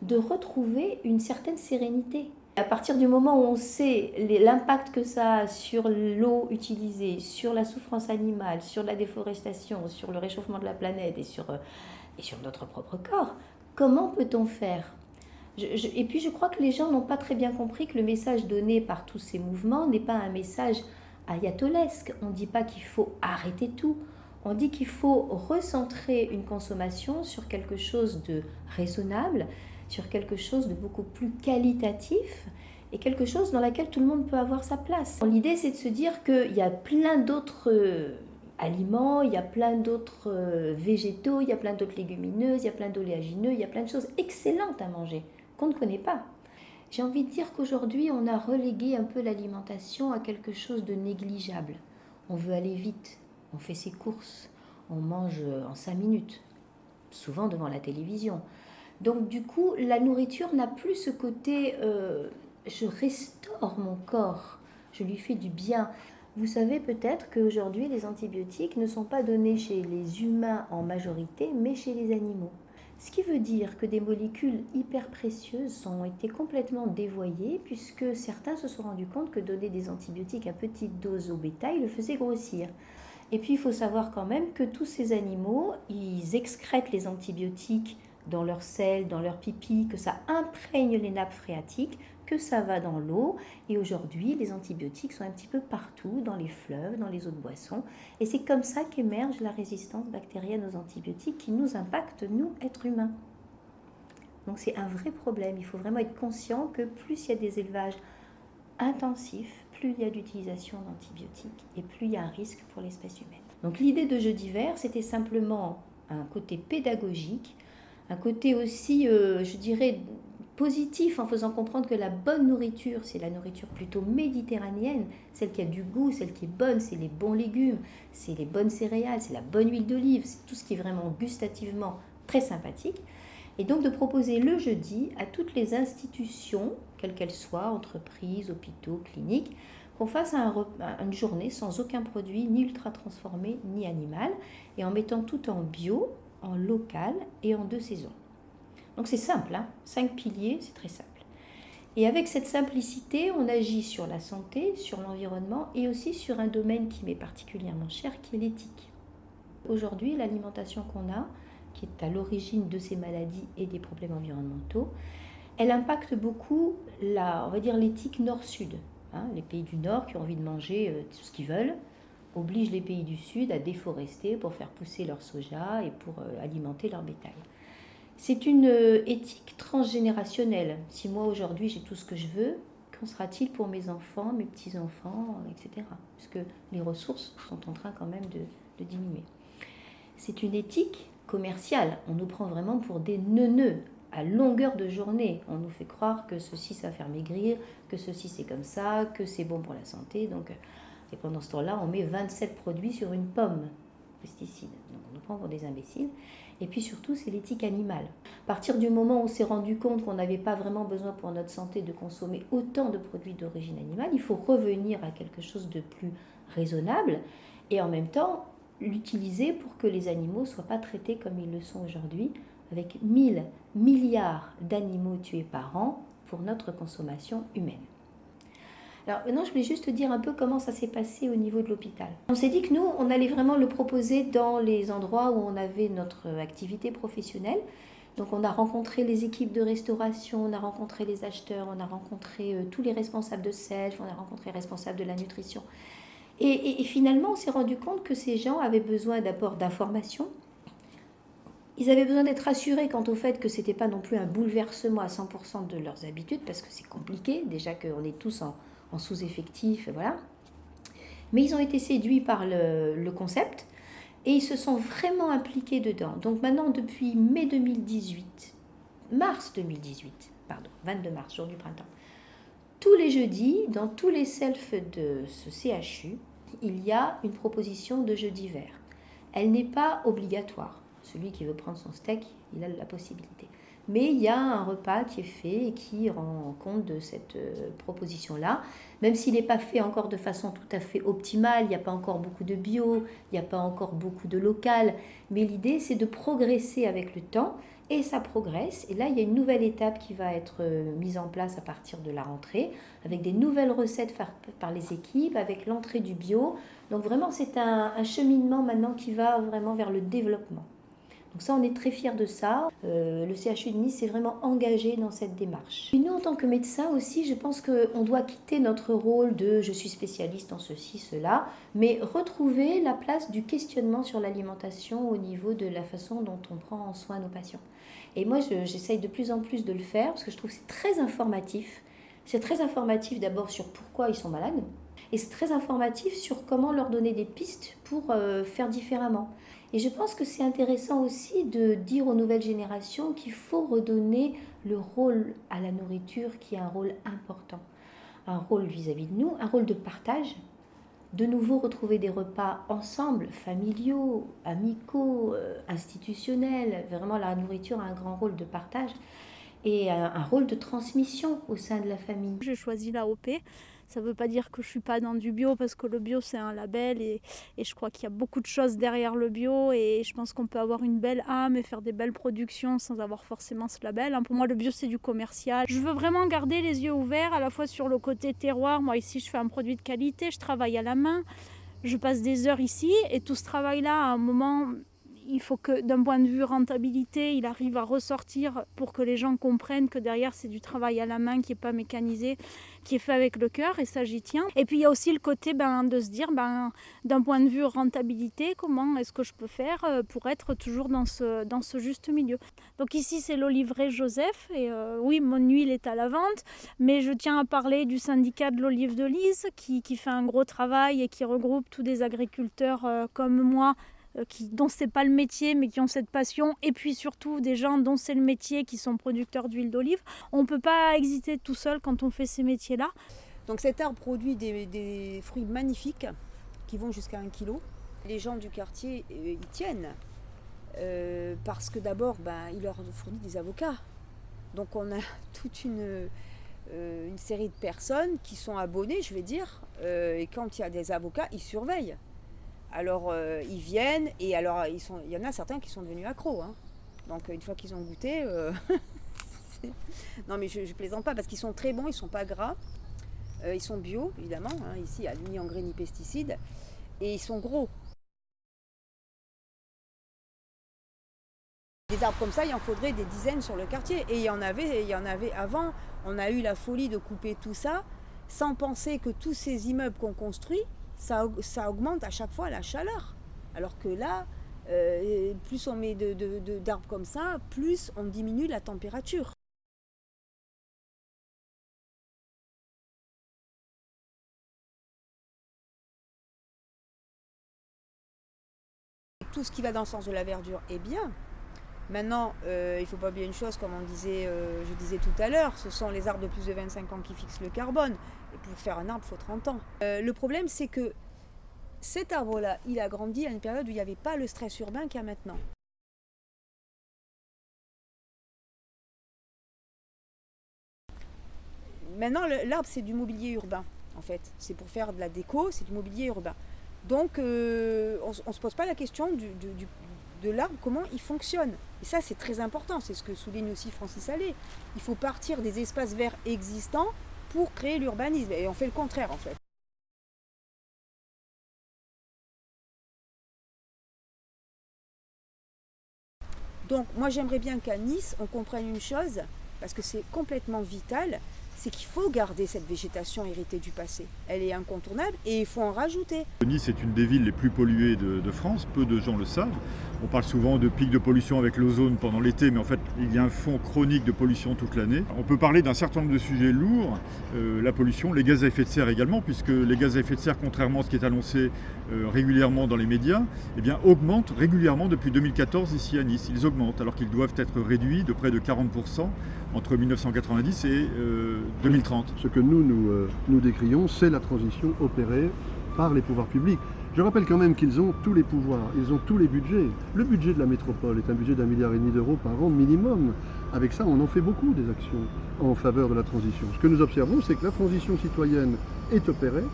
de retrouver une certaine sérénité. À partir du moment où on sait l'impact que ça a sur l'eau utilisée, sur la souffrance animale, sur la déforestation, sur le réchauffement de la planète et sur notre propre corps, comment peut-on faire ? Et puis je crois que les gens n'ont pas très bien compris que le message donné par tous ces mouvements n'est pas un message ayatolesque. On ne dit pas qu'il faut arrêter tout. On dit qu'il faut recentrer une consommation sur quelque chose de raisonnable, sur quelque chose de beaucoup plus qualitatif et quelque chose dans laquelle tout le monde peut avoir sa place. L'idée, c'est de se dire qu'il y a plein d'autres aliments, il y a plein d'autres végétaux, il y a plein d'autres légumineuses, il y a plein d'oléagineux, il y a plein de choses excellentes à manger qu'on ne connaît pas. J'ai envie de dire qu'aujourd'hui, on a relégué un peu l'alimentation à quelque chose de négligeable. On veut aller vite, on fait ses courses, on mange en 5 minutes, souvent devant la télévision. Donc du coup, la nourriture n'a plus ce côté je restaure mon corps, je lui fais du bien. Vous savez peut-être qu'aujourd'hui, les antibiotiques ne sont pas donnés chez les humains en majorité, mais chez les animaux. Ce qui veut dire que des molécules hyper précieuses ont été complètement dévoyées, puisque certains se sont rendus compte que donner des antibiotiques à petite dose au bétail le faisait grossir. Et puis il faut savoir quand même que tous ces animaux, ils excrètent les antibiotiques dans leur sel, dans leur pipi, que ça imprègne les nappes phréatiques, que ça va dans l'eau. Et aujourd'hui, les antibiotiques sont un petit peu partout, dans les fleuves, dans les eaux de boisson. Et c'est comme ça qu'émerge la résistance bactérienne aux antibiotiques qui nous impacte, nous, êtres humains. Donc c'est un vrai problème. Il faut vraiment être conscient que plus il y a des élevages intensifs, plus il y a d'utilisation d'antibiotiques et plus il y a un risque pour l'espèce humaine. Donc l'idée de Jeudi vert, c'était simplement un côté pédagogique, un côté aussi, je dirais, positif en faisant comprendre que la bonne nourriture, c'est la nourriture plutôt méditerranéenne, celle qui a du goût, celle qui est bonne, c'est les bons légumes, c'est les bonnes céréales, c'est la bonne huile d'olive, c'est tout ce qui est vraiment gustativement très sympathique. Et donc de proposer le jeudi à toutes les institutions, quelles qu'elles soient, entreprises, hôpitaux, cliniques, qu'on fasse une journée sans aucun produit, ni ultra transformé, ni animal, et en mettant tout en bio, en local et en 2 saisons. Donc c'est simple, 5 piliers, c'est très simple. Et avec cette simplicité, on agit sur la santé, sur l'environnement et aussi sur un domaine qui m'est particulièrement cher, qui est l'éthique. Aujourd'hui, l'alimentation qu'on a, qui est à l'origine de ces maladies et des problèmes environnementaux, elle impacte beaucoup on va dire l'éthique nord-sud. Les pays du nord qui ont envie de manger tout ce qu'ils veulent obligent les pays du sud à déforester pour faire pousser leur soja et pour alimenter leur bétail. C'est une éthique transgénérationnelle. Si moi aujourd'hui j'ai tout ce que je veux, qu'en sera-t-il pour mes enfants, mes petits-enfants, etc. Puisque les ressources sont en train quand même de diminuer. C'est une éthique commerciale. On nous prend vraiment pour des neuneux à longueur de journée. On nous fait croire que ceci ça va faire maigrir, que ceci c'est comme ça, que c'est bon pour la santé. Donc, et pendant ce temps-là, on met 27 produits sur une pomme, pesticides. Donc on nous prend pour des imbéciles. Et puis surtout, c'est l'éthique animale. À partir du moment où on s'est rendu compte qu'on n'avait pas vraiment besoin pour notre santé de consommer autant de produits d'origine animale, il faut revenir à quelque chose de plus raisonnable et en même temps l'utiliser pour que les animaux ne soient pas traités comme ils le sont aujourd'hui, avec 1000 milliards d'animaux tués par an pour notre consommation humaine. Alors maintenant, je voulais juste dire un peu comment ça s'est passé au niveau de l'hôpital. On s'est dit que nous, on allait vraiment le proposer dans les endroits où on avait notre activité professionnelle. Donc on a rencontré les équipes de restauration, on a rencontré les acheteurs, on a rencontré tous les responsables de self, on a rencontré les responsables de la nutrition. Et finalement, on s'est rendu compte que ces gens avaient besoin d'abord d'informations. Ils avaient besoin d'être rassurés quant au fait que ce n'était pas non plus un bouleversement à 100% de leurs habitudes, parce que c'est compliqué, déjà qu'on est tous en sous-effectif, voilà. Mais ils ont été séduits par le concept et ils se sont vraiment impliqués dedans. Donc maintenant, depuis mars 2018, 22 mars, jour du printemps, tous les jeudis, dans tous les selfs de ce CHU, il y a une proposition de jeu d'hiver. Elle n'est pas obligatoire. Celui qui veut prendre son steak, il a la possibilité. Mais il y a un repas qui est fait et qui rend compte de cette proposition-là. Même s'il n'est pas fait encore de façon tout à fait optimale, il n'y a pas encore beaucoup de bio, il n'y a pas encore beaucoup de local. Mais l'idée, c'est de progresser avec le temps et ça progresse. Et là, il y a une nouvelle étape qui va être mise en place à partir de la rentrée, avec des nouvelles recettes par les équipes, avec l'entrée du bio. Donc vraiment, c'est un cheminement maintenant qui va vraiment vers le développement. Donc ça, on est très fiers de ça. Le CHU de Nice s'est vraiment engagé dans cette démarche. Et nous, en tant que médecins aussi, je pense qu'on doit quitter notre rôle de « je suis spécialiste en ceci, cela », mais retrouver la place du questionnement sur l'alimentation au niveau de la façon dont on prend en soin nos patients. Et moi, j'essaye de plus en plus de le faire parce que je trouve que c'est très informatif. C'est très informatif d'abord sur pourquoi ils sont malades et c'est très informatif sur comment leur donner des pistes pour faire différemment. Et je pense que c'est intéressant aussi de dire aux nouvelles générations qu'il faut redonner le rôle à la nourriture qui est un rôle important. Un rôle vis-à-vis de nous, un rôle de partage. De nouveau retrouver des repas ensemble, familiaux, amicaux, institutionnels. Vraiment, la nourriture a un grand rôle de partage et un rôle de transmission au sein de la famille. J'ai choisi l'AOP. Ça ne veut pas dire que je ne suis pas dans du bio parce que le bio c'est un label et je crois qu'il y a beaucoup de choses derrière le bio et je pense qu'on peut avoir une belle âme et faire des belles productions sans avoir forcément ce label. Pour moi le bio c'est du commercial. Je veux vraiment garder les yeux ouverts à la fois sur le côté terroir. Moi ici je fais un produit de qualité, je travaille à la main, je passe des heures ici et tout ce travail là à un moment... Il faut que d'un point de vue rentabilité, il arrive à ressortir pour que les gens comprennent que derrière c'est du travail à la main qui n'est pas mécanisé, qui est fait avec le cœur et ça j'y tiens. Et puis il y a aussi le côté de se dire d'un point de vue rentabilité, comment est-ce que je peux faire pour être toujours dans ce juste milieu. Donc ici c'est l'Oliveraie Joseph et oui mon huile est à la vente, mais je tiens à parler du syndicat de l'olive de Lise qui fait un gros travail et qui regroupe tous des agriculteurs comme moi, dont c'est pas le métier mais qui ont cette passion et puis surtout des gens dont c'est le métier qui sont producteurs d'huile d'olive. On peut pas exister tout seul quand on fait ces métiers-là. Donc cet arbre produit des fruits magnifiques qui vont jusqu'à 1 kg. Les gens du quartier y tiennent parce que d'abord il leur fournit des avocats. Donc on a toute une série de personnes qui sont abonnées, je vais dire, et quand il y a des avocats, ils surveillent. Alors ils viennent et alors il y en a certains qui sont devenus accros. Donc une fois qu'ils ont goûté, Non mais je plaisante pas parce qu'ils sont très bons, ils sont pas gras. Ils sont bio, évidemment. Hein. Ici, il n'y a ni engrais ni pesticides. Et ils sont gros. Des arbres comme ça, il en faudrait des dizaines sur le quartier. Et il y en avait avant. On a eu la folie de couper tout ça sans penser que tous ces immeubles qu'on construit, ça augmente à chaque fois la chaleur. Alors que là, plus on met d'arbres comme ça, plus on diminue la température. Tout ce qui va dans le sens de la verdure est bien. Maintenant, il ne faut pas oublier une chose, comme je disais tout à l'heure, ce sont les arbres de plus de 25 ans qui fixent le carbone. Et pour faire un arbre, il faut 30 ans. Le problème, c'est que cet arbre-là, il a grandi à une période où il n'y avait pas le stress urbain qu'il y a maintenant. Maintenant, l'arbre, c'est du mobilier urbain, en fait. C'est pour faire de la déco, c'est du mobilier urbain. Donc, on ne se pose pas la question de l'arbre, comment il fonctionne. Et ça, c'est très important, c'est ce que souligne aussi Francis Allais. Il faut partir des espaces verts existants pour créer l'urbanisme. Et on fait le contraire, en fait. Donc, moi, j'aimerais bien qu'à Nice, on comprenne une chose, parce que c'est complètement vital, c'est qu'il faut garder cette végétation héritée du passé. Elle est incontournable et il faut en rajouter. Nice est une des villes les plus polluées de France, peu de gens le savent. On parle souvent de pics de pollution avec l'ozone pendant l'été, mais en fait il y a un fond chronique de pollution toute l'année. On peut parler d'un certain nombre de sujets lourds, la pollution, les gaz à effet de serre également, puisque les gaz à effet de serre, contrairement à ce qui est annoncé régulièrement dans les médias, eh bien, augmentent régulièrement depuis 2014 ici à Nice. Ils augmentent alors qu'ils doivent être réduits de près de 40% entre 1990 et 2030. Ce que nous décrions, c'est la transition opérée par les pouvoirs publics. Je rappelle quand même qu'ils ont tous les pouvoirs, ils ont tous les budgets. Le budget de la métropole est un budget d'1,5 milliard d'euros par an minimum. Avec ça, on en fait beaucoup des actions en faveur de la transition. Ce que nous observons, c'est que la transition citoyenne est opérée.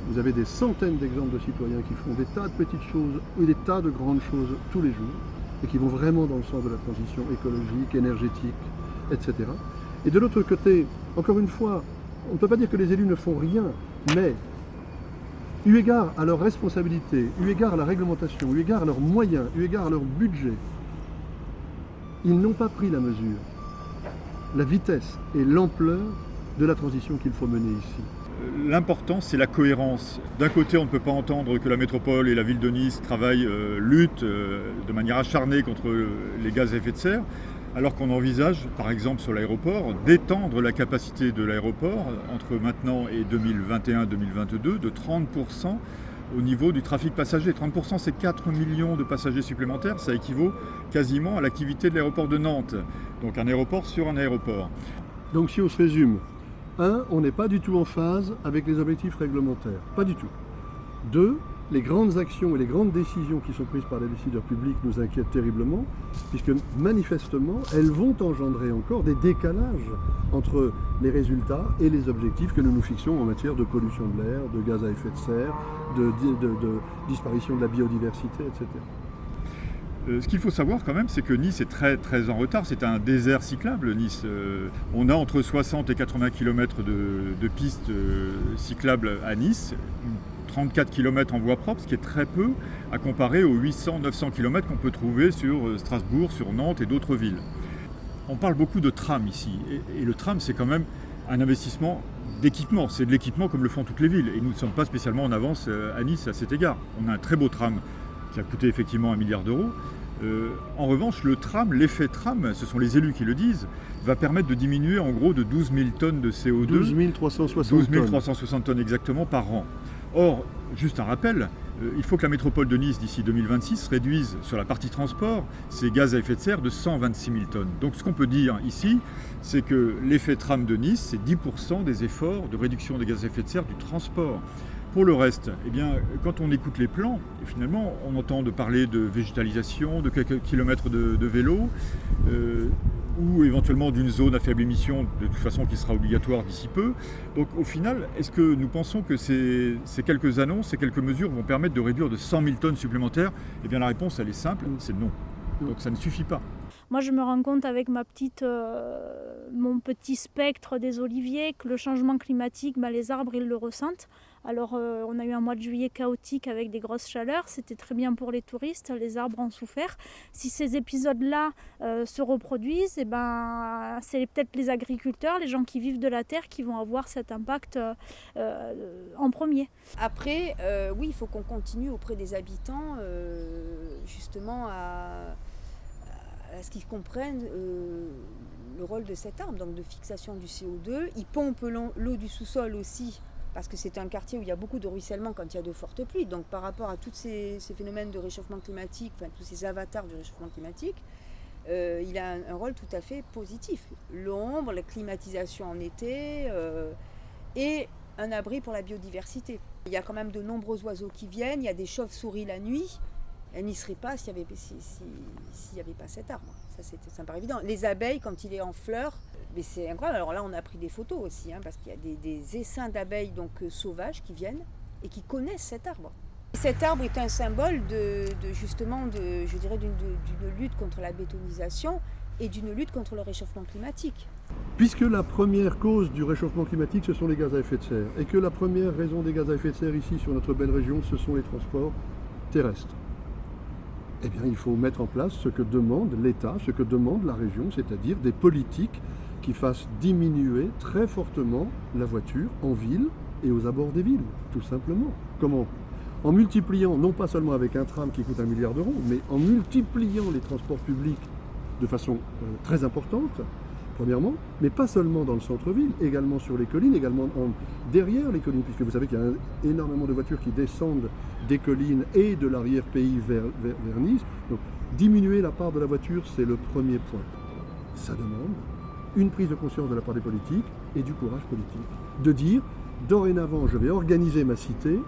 Vous avez des centaines d'exemples de citoyens qui font des tas de petites choses et des tas de grandes choses tous les jours et qui vont vraiment dans le sens de la transition écologique, énergétique, etc. Et de l'autre côté, encore une fois, on ne peut pas dire que les élus ne font rien, mais eu égard à leurs responsabilités, eu égard à la réglementation, eu égard à leurs moyens, eu égard à leur budget, ils n'ont pas pris la mesure, la vitesse et l'ampleur de la transition qu'il faut mener ici. L'important, c'est la cohérence. D'un côté, on ne peut pas entendre que la métropole et la ville de Nice travaillent, luttent de manière acharnée contre les gaz à effet de serre, alors qu'on envisage, par exemple sur l'aéroport, d'étendre la capacité de l'aéroport entre maintenant et 2021-2022 de 30% au niveau du trafic passager. 30%, c'est 4 millions de passagers supplémentaires, ça équivaut quasiment à l'activité de l'aéroport de Nantes. Donc un aéroport sur un aéroport. Donc si on se résume, 1, on n'est pas du tout en phase avec les objectifs réglementaires, pas du tout. 2, les grandes actions et les grandes décisions qui sont prises par les décideurs publics nous inquiètent terriblement, puisque manifestement, elles vont engendrer encore des décalages entre les résultats et les objectifs que nous nous fixons en matière de pollution de l'air, de gaz à effet de serre, de disparition de la biodiversité, etc. Ce qu'il faut savoir quand même, c'est que Nice est très très en retard. C'est un désert cyclable, Nice. On a entre 60 et 80 km de pistes cyclables à Nice, 34 km en voie propre, ce qui est très peu à comparer aux 800-900 km qu'on peut trouver sur Strasbourg, sur Nantes et d'autres villes. On parle beaucoup de tram ici, et le tram c'est quand même un investissement d'équipement. C'est de l'équipement comme le font toutes les villes, et nous ne sommes pas spécialement en avance à Nice à cet égard. On a un très beau tram qui a coûté effectivement 1 milliard d'euros. En revanche, le tram, l'effet tram, ce sont les élus qui le disent, va permettre de diminuer en gros de 12 000 tonnes de CO2. 12 360 tonnes exactement par an. Or, juste un rappel, il faut que la métropole de Nice, d'ici 2026, réduise sur la partie transport ses gaz à effet de serre de 126 000 tonnes. Donc ce qu'on peut dire ici, c'est que l'effet tram de Nice, c'est 10% des efforts de réduction des gaz à effet de serre du transport. Pour le reste, eh bien, quand on écoute les plans, finalement, on entend parler de végétalisation, de quelques kilomètres de vélo, ou éventuellement d'une zone à faible émission, de toute façon qui sera obligatoire d'ici peu. Donc au final, est-ce que nous pensons que ces quelques annonces, ces quelques mesures vont permettre de réduire de 100 000 tonnes supplémentaires ? Eh bien la réponse, elle est simple, c'est non. Donc ça ne suffit pas. Moi, je me rends compte avec mon petit spectre des oliviers que le changement climatique, les arbres, ils le ressentent. Alors, on a eu un mois de juillet chaotique avec des grosses chaleurs. C'était très bien pour les touristes. Les arbres ont souffert. Si ces épisodes-là se reproduisent, c'est peut-être les agriculteurs, les gens qui vivent de la terre qui vont avoir cet impact en premier. Après, oui, il faut qu'on continue auprès des habitants justement à ce qu'ils comprennent le rôle de cet arbre, donc de fixation du CO2. Ils pompent l'eau du sous-sol aussi, parce que c'est un quartier où il y a beaucoup de ruissellement quand il y a de fortes pluies. Donc par rapport à tous ces phénomènes de réchauffement climatique, enfin tous ces avatars du réchauffement climatique, il a un rôle tout à fait positif. L'ombre, la climatisation en été et un abri pour la biodiversité. Il y a quand même de nombreux oiseaux qui viennent, il y a des chauves-souris la nuit. Elle n'y serait pas s'il n'y avait pas cet arbre. Ça me paraît évident. Les abeilles, quand il est en fleurs, mais c'est incroyable. Alors là, on a pris des photos aussi, parce qu'il y a des essaims d'abeilles sauvages qui viennent et qui connaissent cet arbre. Cet arbre est un symbole d'une lutte contre la bétonisation et d'une lutte contre le réchauffement climatique. Puisque la première cause du réchauffement climatique, ce sont les gaz à effet de serre, et que la première raison des gaz à effet de serre ici sur notre belle région, ce sont les transports terrestres. Eh bien, il faut mettre en place ce que demande l'État, ce que demande la région, c'est-à-dire des politiques qui fassent diminuer très fortement la voiture en ville et aux abords des villes, tout simplement. Comment ? En multipliant, non pas seulement avec un tram qui coûte 1 milliard d'euros, mais en multipliant les transports publics de façon très importante, premièrement, mais pas seulement dans le centre-ville, également sur les collines, également derrière les collines, puisque vous savez qu'il y a énormément de voitures qui descendent des collines et de l'arrière-pays vers Nice. Donc, diminuer la part de la voiture, c'est le premier point. Ça demande une prise de conscience de la part des politiques et du courage politique. De dire, dorénavant, je vais organiser ma cité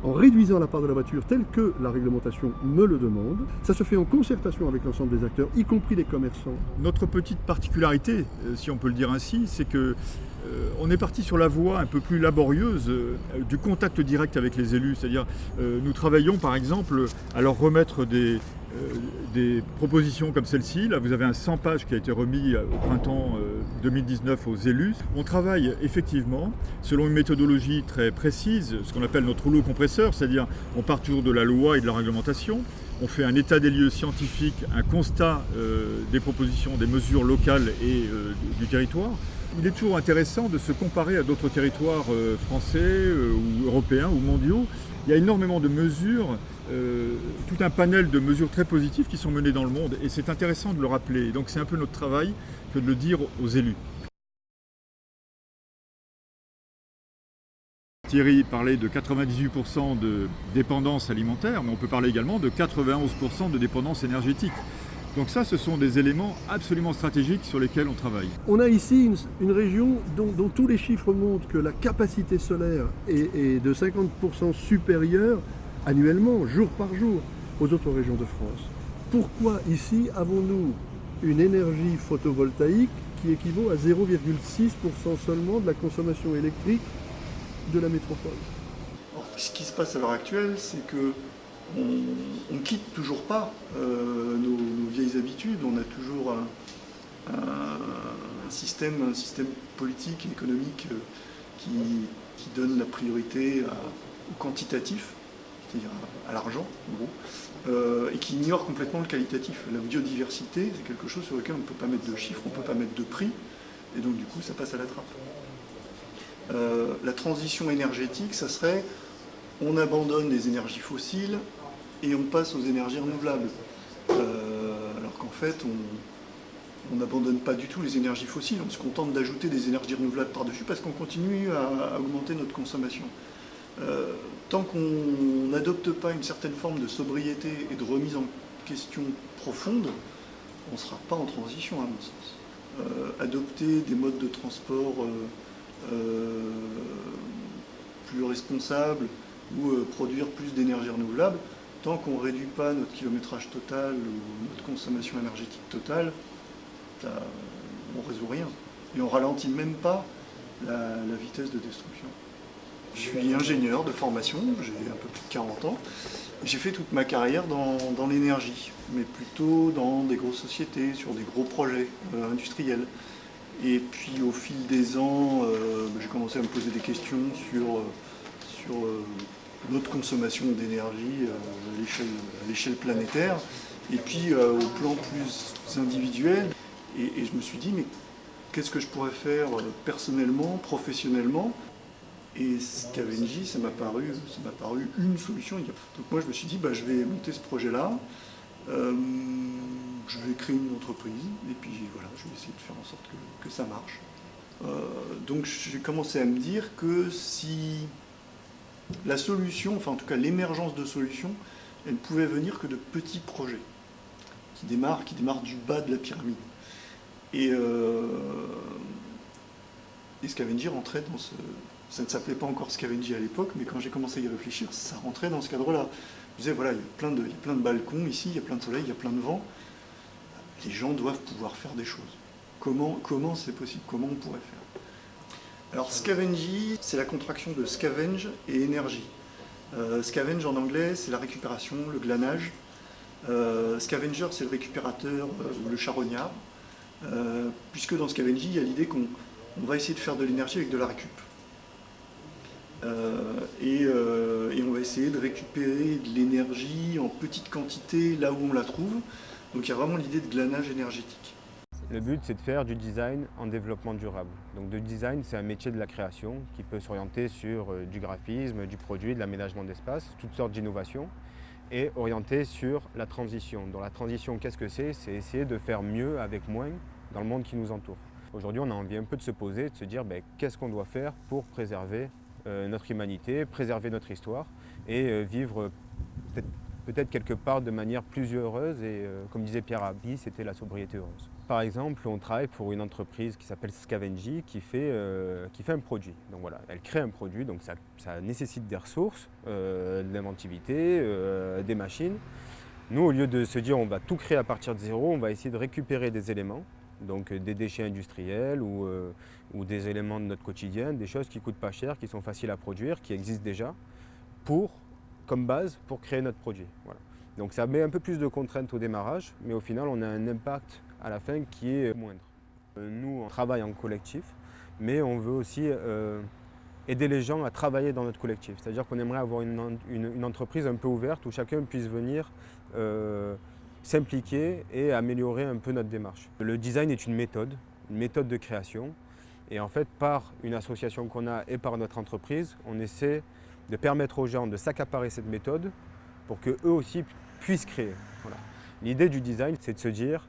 en réduisant la part de la voiture telle que la réglementation me le demande. Ça se fait en concertation avec l'ensemble des acteurs, y compris les commerçants. Notre petite particularité, si on peut le dire ainsi, c'est que on est parti sur la voie un peu plus laborieuse du contact direct avec les élus. C'est-à-dire, nous travaillons par exemple à leur remettre des propositions comme celle-ci. Là, vous avez un 100 pages qui a été remis au printemps 2019 aux élus. On travaille effectivement selon une méthodologie très précise, ce qu'on appelle notre rouleau compresseur, c'est-à-dire on part toujours de la loi et de la réglementation. On fait un état des lieux scientifique, un constat des propositions, des mesures locales et du territoire. Il est toujours intéressant de se comparer à d'autres territoires français ou européens ou mondiaux. Il y a énormément de mesures, tout un panel de mesures très positives qui sont menées dans le monde et c'est intéressant de le rappeler. Donc c'est un peu notre travail que de le dire aux élus. Thierry parlait de 98% de dépendance alimentaire, mais on peut parler également de 91% de dépendance énergétique. Donc ça, ce sont des éléments absolument stratégiques sur lesquels on travaille. On a ici une région dont tous les chiffres montrent que la capacité solaire est de 50% supérieure annuellement, jour par jour, aux autres régions de France. Pourquoi ici avons-nous une énergie photovoltaïque qui équivaut à 0,6% seulement de la consommation électrique de la métropole? Alors, ce qui se passe à l'heure actuelle, c'est que on quitte toujours pas nos vieilles habitudes. On a toujours un système politique et économique qui donne la priorité au quantitatif, c'est-à-dire à l'argent, en gros, et qui ignore complètement le qualitatif. La biodiversité, c'est quelque chose sur lequel on ne peut pas mettre de chiffres, on ne peut pas mettre de prix, et donc du coup, ça passe à la trappe. La transition énergétique, ça serait on abandonne les énergies fossiles et on passe aux énergies renouvelables. Alors qu'en fait, on n'abandonne pas du tout les énergies fossiles, on se contente d'ajouter des énergies renouvelables par-dessus parce qu'on continue à augmenter notre consommation. Tant qu'on n'adopte pas une certaine forme de sobriété et de remise en question profonde, on ne sera pas en transition, à mon sens. Adopter des modes de transport plus responsables ou produire plus d'énergie renouvelable, tant qu'on ne réduit pas notre kilométrage total ou notre consommation énergétique totale, on ne résout rien. Et on ne ralentit même pas la vitesse de destruction. Je suis ingénieur de formation, j'ai un peu plus de 40 ans. J'ai fait toute ma carrière dans l'énergie, mais plutôt dans des grosses sociétés, sur des gros projets industriels. Et puis au fil des ans, j'ai commencé à me poser des questions sur notre consommation d'énergie à l'échelle planétaire, et puis au plan plus individuel. Et je me suis dit, mais qu'est-ce que je pourrais faire personnellement, professionnellement? Et Scavengy, ça m'a paru une solution. Donc moi je me suis dit, je vais monter ce projet-là, je vais créer une entreprise, et puis voilà, je vais essayer de faire en sorte que ça marche. Donc j'ai commencé à me dire que si la solution, enfin en tout cas l'émergence de solutions, elle ne pouvait venir que de petits projets qui démarrent du bas de la pyramide. Et Scavengy rentrait dans ce... Ça ne s'appelait pas encore Scavengy à l'époque, mais quand j'ai commencé à y réfléchir, ça rentrait dans ce cadre-là. Je disais, voilà, il y a plein de balcons ici, il y a plein de soleil, il y a plein de vent. Les gens doivent pouvoir faire des choses. Comment c'est possible? Comment on pourrait faire? Alors Scavengy, c'est la contraction de scavenge et énergie. Scavenge en anglais, c'est la récupération, le glanage. Scavenger, c'est le récupérateur ou le charognard. Puisque dans Scavengy, il y a l'idée qu'on va essayer de faire de l'énergie avec de la récup. Et on va essayer de récupérer de l'énergie en petite quantité là où on la trouve. Donc il y a vraiment l'idée de glanage énergétique. Le but, c'est de faire du design en développement durable. Donc le design, c'est un métier de la création qui peut s'orienter sur du graphisme, du produit, de l'aménagement d'espace, toutes sortes d'innovations, et orienté sur la transition. Donc la transition, qu'est-ce que c'est? C'est essayer de faire mieux avec moins dans le monde qui nous entoure. Aujourd'hui, on a envie un peu de se poser, de se dire qu'est-ce qu'on doit faire pour préserver notre humanité, préserver notre histoire et vivre peut-être quelque part de manière plus heureuse. Et comme disait Pierre Rabhi, c'était la sobriété heureuse. Par exemple, on travaille pour une entreprise qui s'appelle Scavengy qui fait un produit. Donc voilà, elle crée un produit, donc ça nécessite des ressources, de l'inventivité, des machines. Nous, au lieu de se dire on va tout créer à partir de zéro, on va essayer de récupérer des éléments, donc des déchets industriels ou des éléments de notre quotidien, des choses qui ne coûtent pas cher, qui sont faciles à produire, qui existent déjà, comme base pour créer notre produit. Voilà. Donc ça met un peu plus de contraintes au démarrage, mais au final on a un impact à la fin qui est moindre. Nous, on travaille en collectif, mais on veut aussi aider les gens à travailler dans notre collectif. C'est-à-dire qu'on aimerait avoir une entreprise un peu ouverte où chacun puisse venir s'impliquer et améliorer un peu notre démarche. Le design est une méthode de création. Et en fait, par une association qu'on a et par notre entreprise, on essaie de permettre aux gens de s'accaparer cette méthode pour qu'eux aussi puissent créer. Voilà. L'idée du design, c'est de se dire,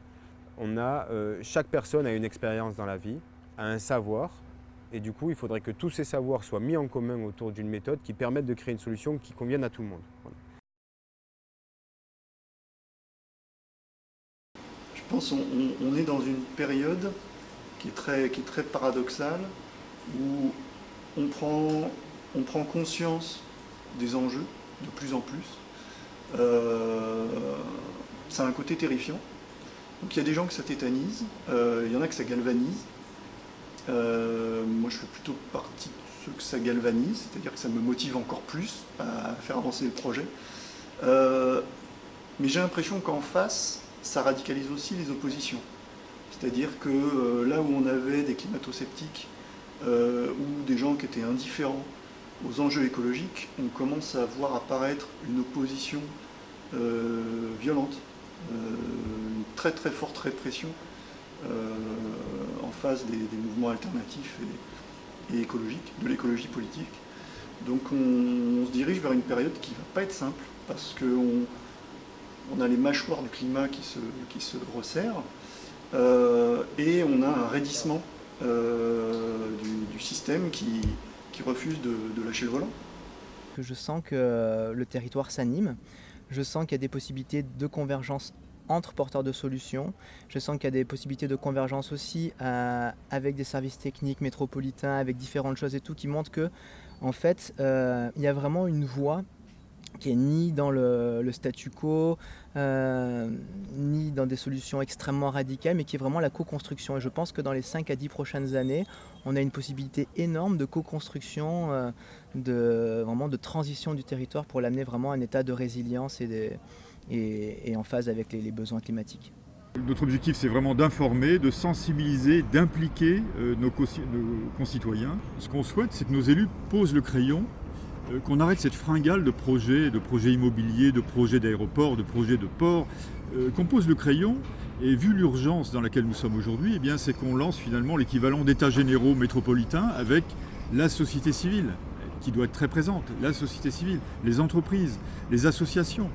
chaque personne a une expérience dans la vie, a un savoir, et du coup, il faudrait que tous ces savoirs soient mis en commun autour d'une méthode qui permette de créer une solution qui convienne à tout le monde. Voilà. Je pense qu'on est dans une période qui est très paradoxale, où on prend conscience des enjeux de plus en plus. Ça a un côté terrifiant. Donc il y a des gens que ça tétanise, il y en a que ça galvanise. Moi je fais plutôt partie de ceux que ça galvanise, c'est-à-dire que ça me motive encore plus à faire avancer le projet. Mais j'ai l'impression qu'en face, ça radicalise aussi les oppositions. C'est-à-dire que là où on avait des climato-sceptiques ou des gens qui étaient indifférents aux enjeux écologiques, on commence à voir apparaître une opposition violente, une très très forte répression en face des mouvements alternatifs et écologiques, de l'écologie politique. Donc on se dirige vers une période qui ne va pas être simple, parce qu'on a les mâchoires du climat qui se resserrent, et on a un raidissement du système qui refuse de lâcher le volant. Je sens que le territoire s'anime, je sens qu'il y a des possibilités de convergence entre porteurs de solutions, je sens qu'il y a des possibilités de convergence aussi avec des services techniques métropolitains, avec différentes choses et tout, qui montrent que en fait, il y a vraiment une voie qui est ni dans le statu quo, ni dans des solutions extrêmement radicales, mais qui est vraiment la co-construction. Et je pense que dans les 5 à 10 prochaines années, on a une possibilité énorme de co-construction, vraiment de transition du territoire pour l'amener vraiment à un état de résilience et en phase avec les besoins climatiques. Notre objectif, c'est vraiment d'informer, de sensibiliser, d'impliquer nos concitoyens. Ce qu'on souhaite, c'est que nos élus posent le crayon, qu'on arrête cette fringale de projets immobiliers, de projets d'aéroports, de projets de ports, qu'on pose le crayon. Et vu l'urgence dans laquelle nous sommes aujourd'hui, eh bien, c'est qu'on lance finalement l'équivalent d'états généraux métropolitains avec la société civile, qui doit être très présente, la société civile, les entreprises, les associations.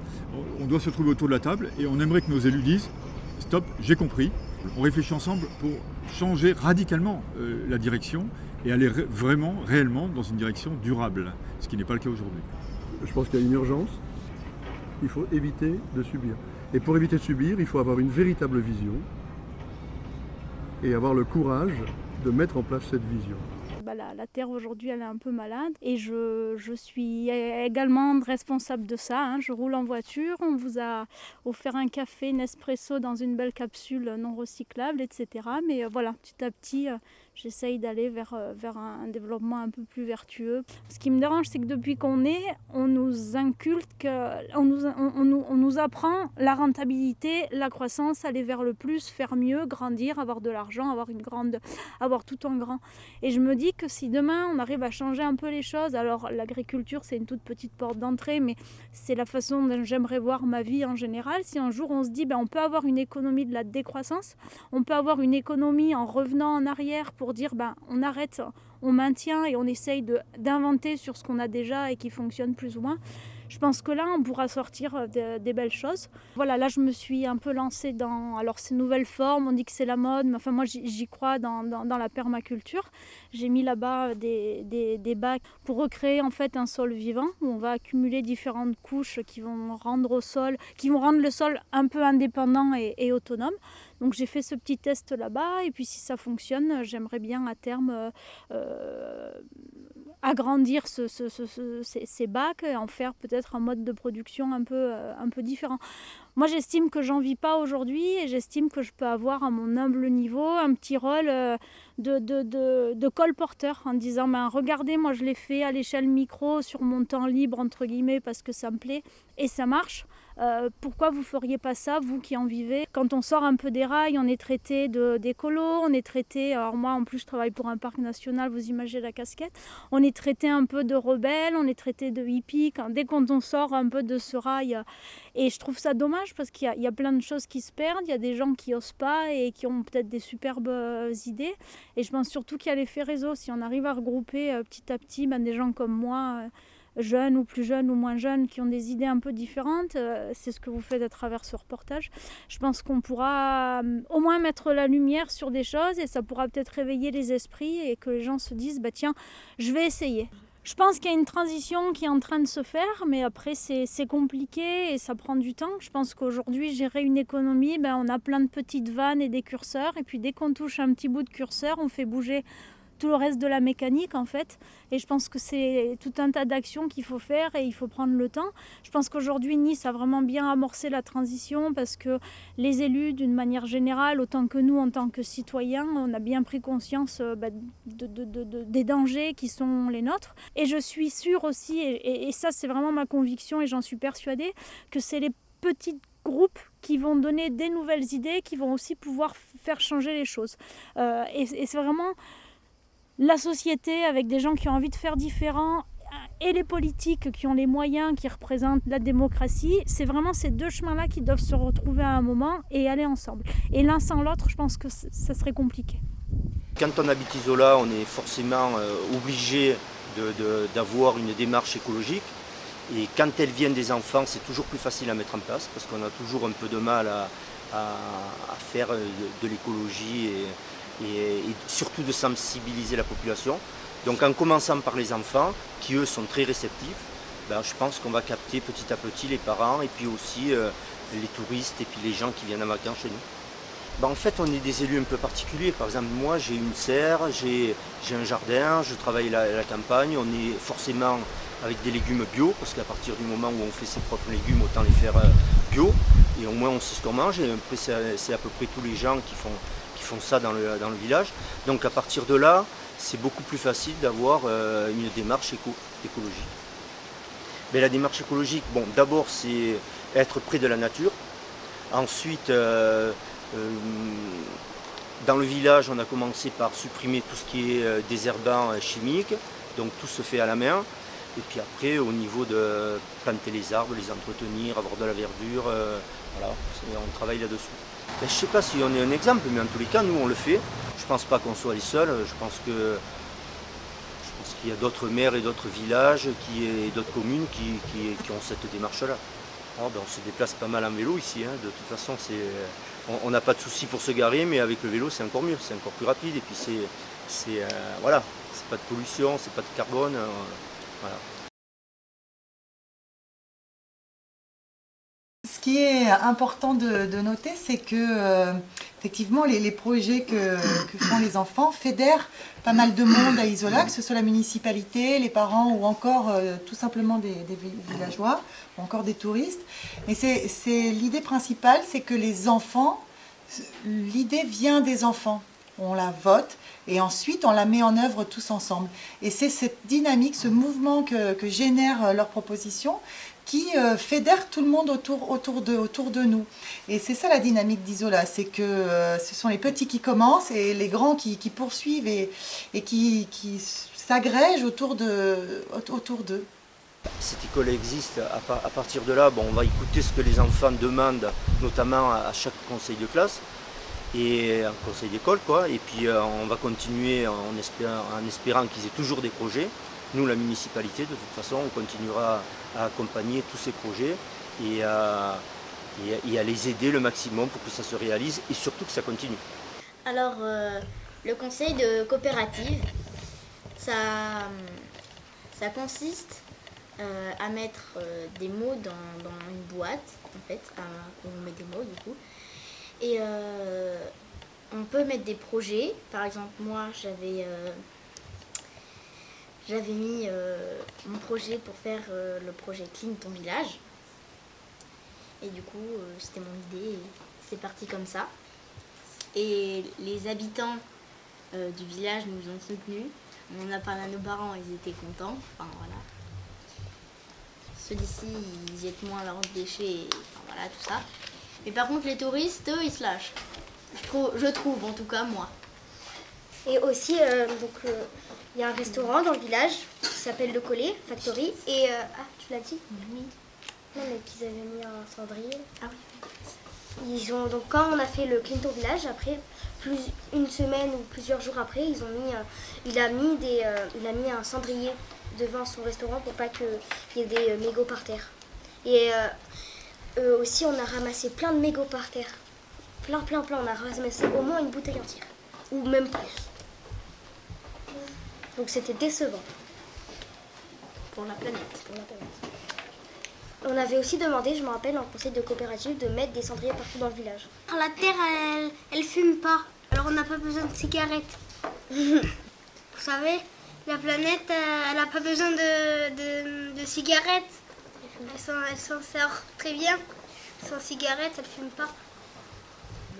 On doit se trouver autour de la table et on aimerait que nos élus disent « Stop, j'ai compris ». On réfléchit ensemble pour changer radicalement la direction et aller vraiment, réellement dans une direction durable, ce qui n'est pas le cas aujourd'hui. Je pense qu'il y a une urgence, il faut éviter de subir. Et pour éviter de subir, il faut avoir une véritable vision et avoir le courage de mettre en place cette vision. La Terre aujourd'hui elle est un peu malade et je suis également responsable de ça, hein. Je roule en voiture, on vous a offert un café Nespresso dans une belle capsule non recyclable, etc. Mais voilà, petit à petit j'essaye d'aller vers un développement un peu plus vertueux. Ce qui me dérange, c'est que depuis qu'on est, on nous inculque, on nous apprend la rentabilité, la croissance, aller vers le plus, faire mieux, grandir, avoir de l'argent, avoir tout en grand. Et je me dis que si demain on arrive à changer un peu les choses, alors l'agriculture c'est une toute petite porte d'entrée, mais c'est la façon dont j'aimerais voir ma vie en général. Si un jour on se dit on peut avoir une économie de la décroissance, on peut avoir une économie en revenant en arrière pour dire on arrête, on maintient et on essaye d'inventer sur ce qu'on a déjà et qui fonctionne plus ou moins. Je pense que là, on pourra sortir des belles choses. Voilà, là, je me suis un peu lancée dans ces nouvelles formes. On dit que c'est la mode, mais enfin, moi, j'y crois dans la permaculture. J'ai mis là-bas des bacs pour recréer en fait un sol vivant où on va accumuler différentes couches qui vont rendre le sol un peu indépendant et autonome. Donc j'ai fait ce petit test là-bas et puis si ça fonctionne, j'aimerais bien à terme agrandir ces bacs et en faire peut-être un mode de production un peu différent. Moi j'estime que j'en vis pas aujourd'hui et j'estime que je peux avoir à mon humble niveau un petit rôle de colporteur en disant regardez, moi je l'ai fait à l'échelle micro sur mon temps libre entre guillemets parce que ça me plaît et ça marche. Pourquoi vous feriez pas ça, vous qui en vivez? Quand on sort un peu des rails, on est traité d'écolo, on est traité, alors moi en plus je travaille pour un parc national, vous imaginez la casquette, on est traité un peu de rebelle, on est traité de hippie, dès qu'on sort un peu de ce rail, et je trouve ça dommage parce qu'il y a plein de choses qui se perdent, il y a des gens qui osent pas et qui ont peut-être des superbes idées, et je pense surtout qu'il y a l'effet réseau, si on arrive à regrouper petit à petit des gens comme moi, jeunes ou plus jeunes ou moins jeunes qui ont des idées un peu différentes, c'est ce que vous faites à travers ce reportage. Je pense qu'on pourra au moins mettre la lumière sur des choses et ça pourra peut-être réveiller les esprits et que les gens se disent tiens, je vais essayer. Je pense qu'il y a une transition qui est en train de se faire, mais après c'est compliqué et ça prend du temps. Je pense qu'aujourd'hui, gérer une économie, on a plein de petites vannes et des curseurs et puis dès qu'on touche un petit bout de curseur, on fait bouger tout le reste de la mécanique en fait, et je pense que c'est tout un tas d'actions qu'il faut faire et il faut prendre le temps. Je pense qu'aujourd'hui Nice a vraiment bien amorcé la transition parce que les élus d'une manière générale, autant que nous en tant que citoyens, on a bien pris conscience des dangers qui sont les nôtres, et je suis sûre aussi, et ça c'est vraiment ma conviction et j'en suis persuadée, que c'est les petits groupes qui vont donner des nouvelles idées, qui vont aussi pouvoir faire changer les choses, et c'est vraiment la société avec des gens qui ont envie de faire différent et les politiques qui ont les moyens, qui représentent la démocratie. C'est vraiment ces deux chemins-là qui doivent se retrouver à un moment et aller ensemble. Et l'un sans l'autre, je pense que ça serait compliqué. Quand on habite Isola, on est forcément obligé d'avoir une démarche écologique. Et quand elle vient des enfants, c'est toujours plus facile à mettre en place parce qu'on a toujours un peu de mal à faire de l'écologie et surtout de sensibiliser la population. Donc en commençant par les enfants, qui eux sont très réceptifs, je pense qu'on va capter petit à petit les parents et puis aussi les touristes et puis les gens qui viennent en vacances chez nous. En fait, on est des élus un peu particuliers. Par exemple, moi, j'ai une serre, j'ai un jardin, je travaille la campagne. On est forcément avec des légumes bio, parce qu'à partir du moment où on fait ses propres légumes, autant les faire bio. Et au moins, on sait ce qu'on mange. Et après, c'est à peu près tous les gens qui font ça dans le village. Donc, à partir de là, c'est beaucoup plus facile d'avoir une démarche écologique. Mais la démarche écologique, bon, d'abord, c'est être près de la nature. Ensuite, dans le village, on a commencé par supprimer tout ce qui est désherbant chimique, donc tout se fait à la main. Et puis après, au niveau de planter les arbres, les entretenir, avoir de la verdure, voilà, on travaille là-dessus. Je ne sais pas si on est un exemple, mais en tous les cas, nous on le fait. Je ne pense pas qu'on soit les seuls. Je pense qu'il y a d'autres maires et d'autres villages et d'autres communes qui ont cette démarche-là. On se déplace pas mal en vélo ici, hein. De toute façon, on n'a pas de souci pour se garer, mais avec le vélo c'est encore mieux, c'est encore plus rapide. Et puis voilà, c'est pas de pollution, c'est pas de carbone. Voilà. Ce qui est important de noter, c'est que effectivement les projets que font les enfants fédèrent pas mal de monde à Isola, que ce soit la municipalité, les parents ou encore tout simplement des villageois, ou encore des touristes. Mais c'est l'idée principale, c'est que les enfants, l'idée vient des enfants. On la vote et ensuite on la met en œuvre tous ensemble. Et c'est cette dynamique, ce mouvement que génèrent leurs propositions qui fédère tout le monde autour de nous. Et c'est ça la dynamique d'Isola, c'est que ce sont les petits qui commencent et les grands qui poursuivent et qui s'agrègent autour d'eux. Cette école existe, à partir de là, bon, on va écouter ce que les enfants demandent, notamment à chaque conseil de classe et un conseil d'école, quoi. Et puis on va continuer en espérant qu'ils aient toujours des projets. Nous, la municipalité, de toute façon, on continuera à accompagner tous ces projets et à les aider le maximum pour que ça se réalise et surtout que ça continue. Alors, le conseil de coopérative, ça consiste à mettre des mots dans une boîte, en fait, on met des mots du coup. Et on peut mettre des projets. Par exemple, moi, j'avais mis mon projet pour faire le projet Clean ton village. Et du coup, c'était mon idée et c'est parti comme ça. Et les habitants du village nous ont soutenus. On en a parlé à nos parents, ils étaient contents. Enfin, voilà. Ceux-ci, ils jettent moins leurs déchets, enfin, voilà, tout ça. Mais par contre, les touristes, eux, ils se lâchent. Je trouve, en tout cas, moi. Et aussi, il y a un restaurant dans le village qui s'appelle Le Collet Factory. Et tu l'as dit? Oui. Non, mais qu'ils avaient mis un cendrier. Ah oui. Donc quand on a fait le Clean ton village, après une semaine ou plusieurs jours après, il a mis un cendrier devant son restaurant pour pas qu'il y ait des mégots par terre. Et aussi, on a ramassé plein de mégots par terre. Plein. On a ramassé au moins une bouteille entière. Ou même plus. Donc c'était décevant. Pour la planète. On avait aussi demandé, je me rappelle, en conseil de coopérative, de mettre des cendriers partout dans le village. La terre, elle fume pas. Alors on n'a pas besoin de cigarettes. Vous savez, la planète, elle n'a pas besoin de cigarettes. Elle s'en sort très bien. Sans cigarettes, elle fume pas.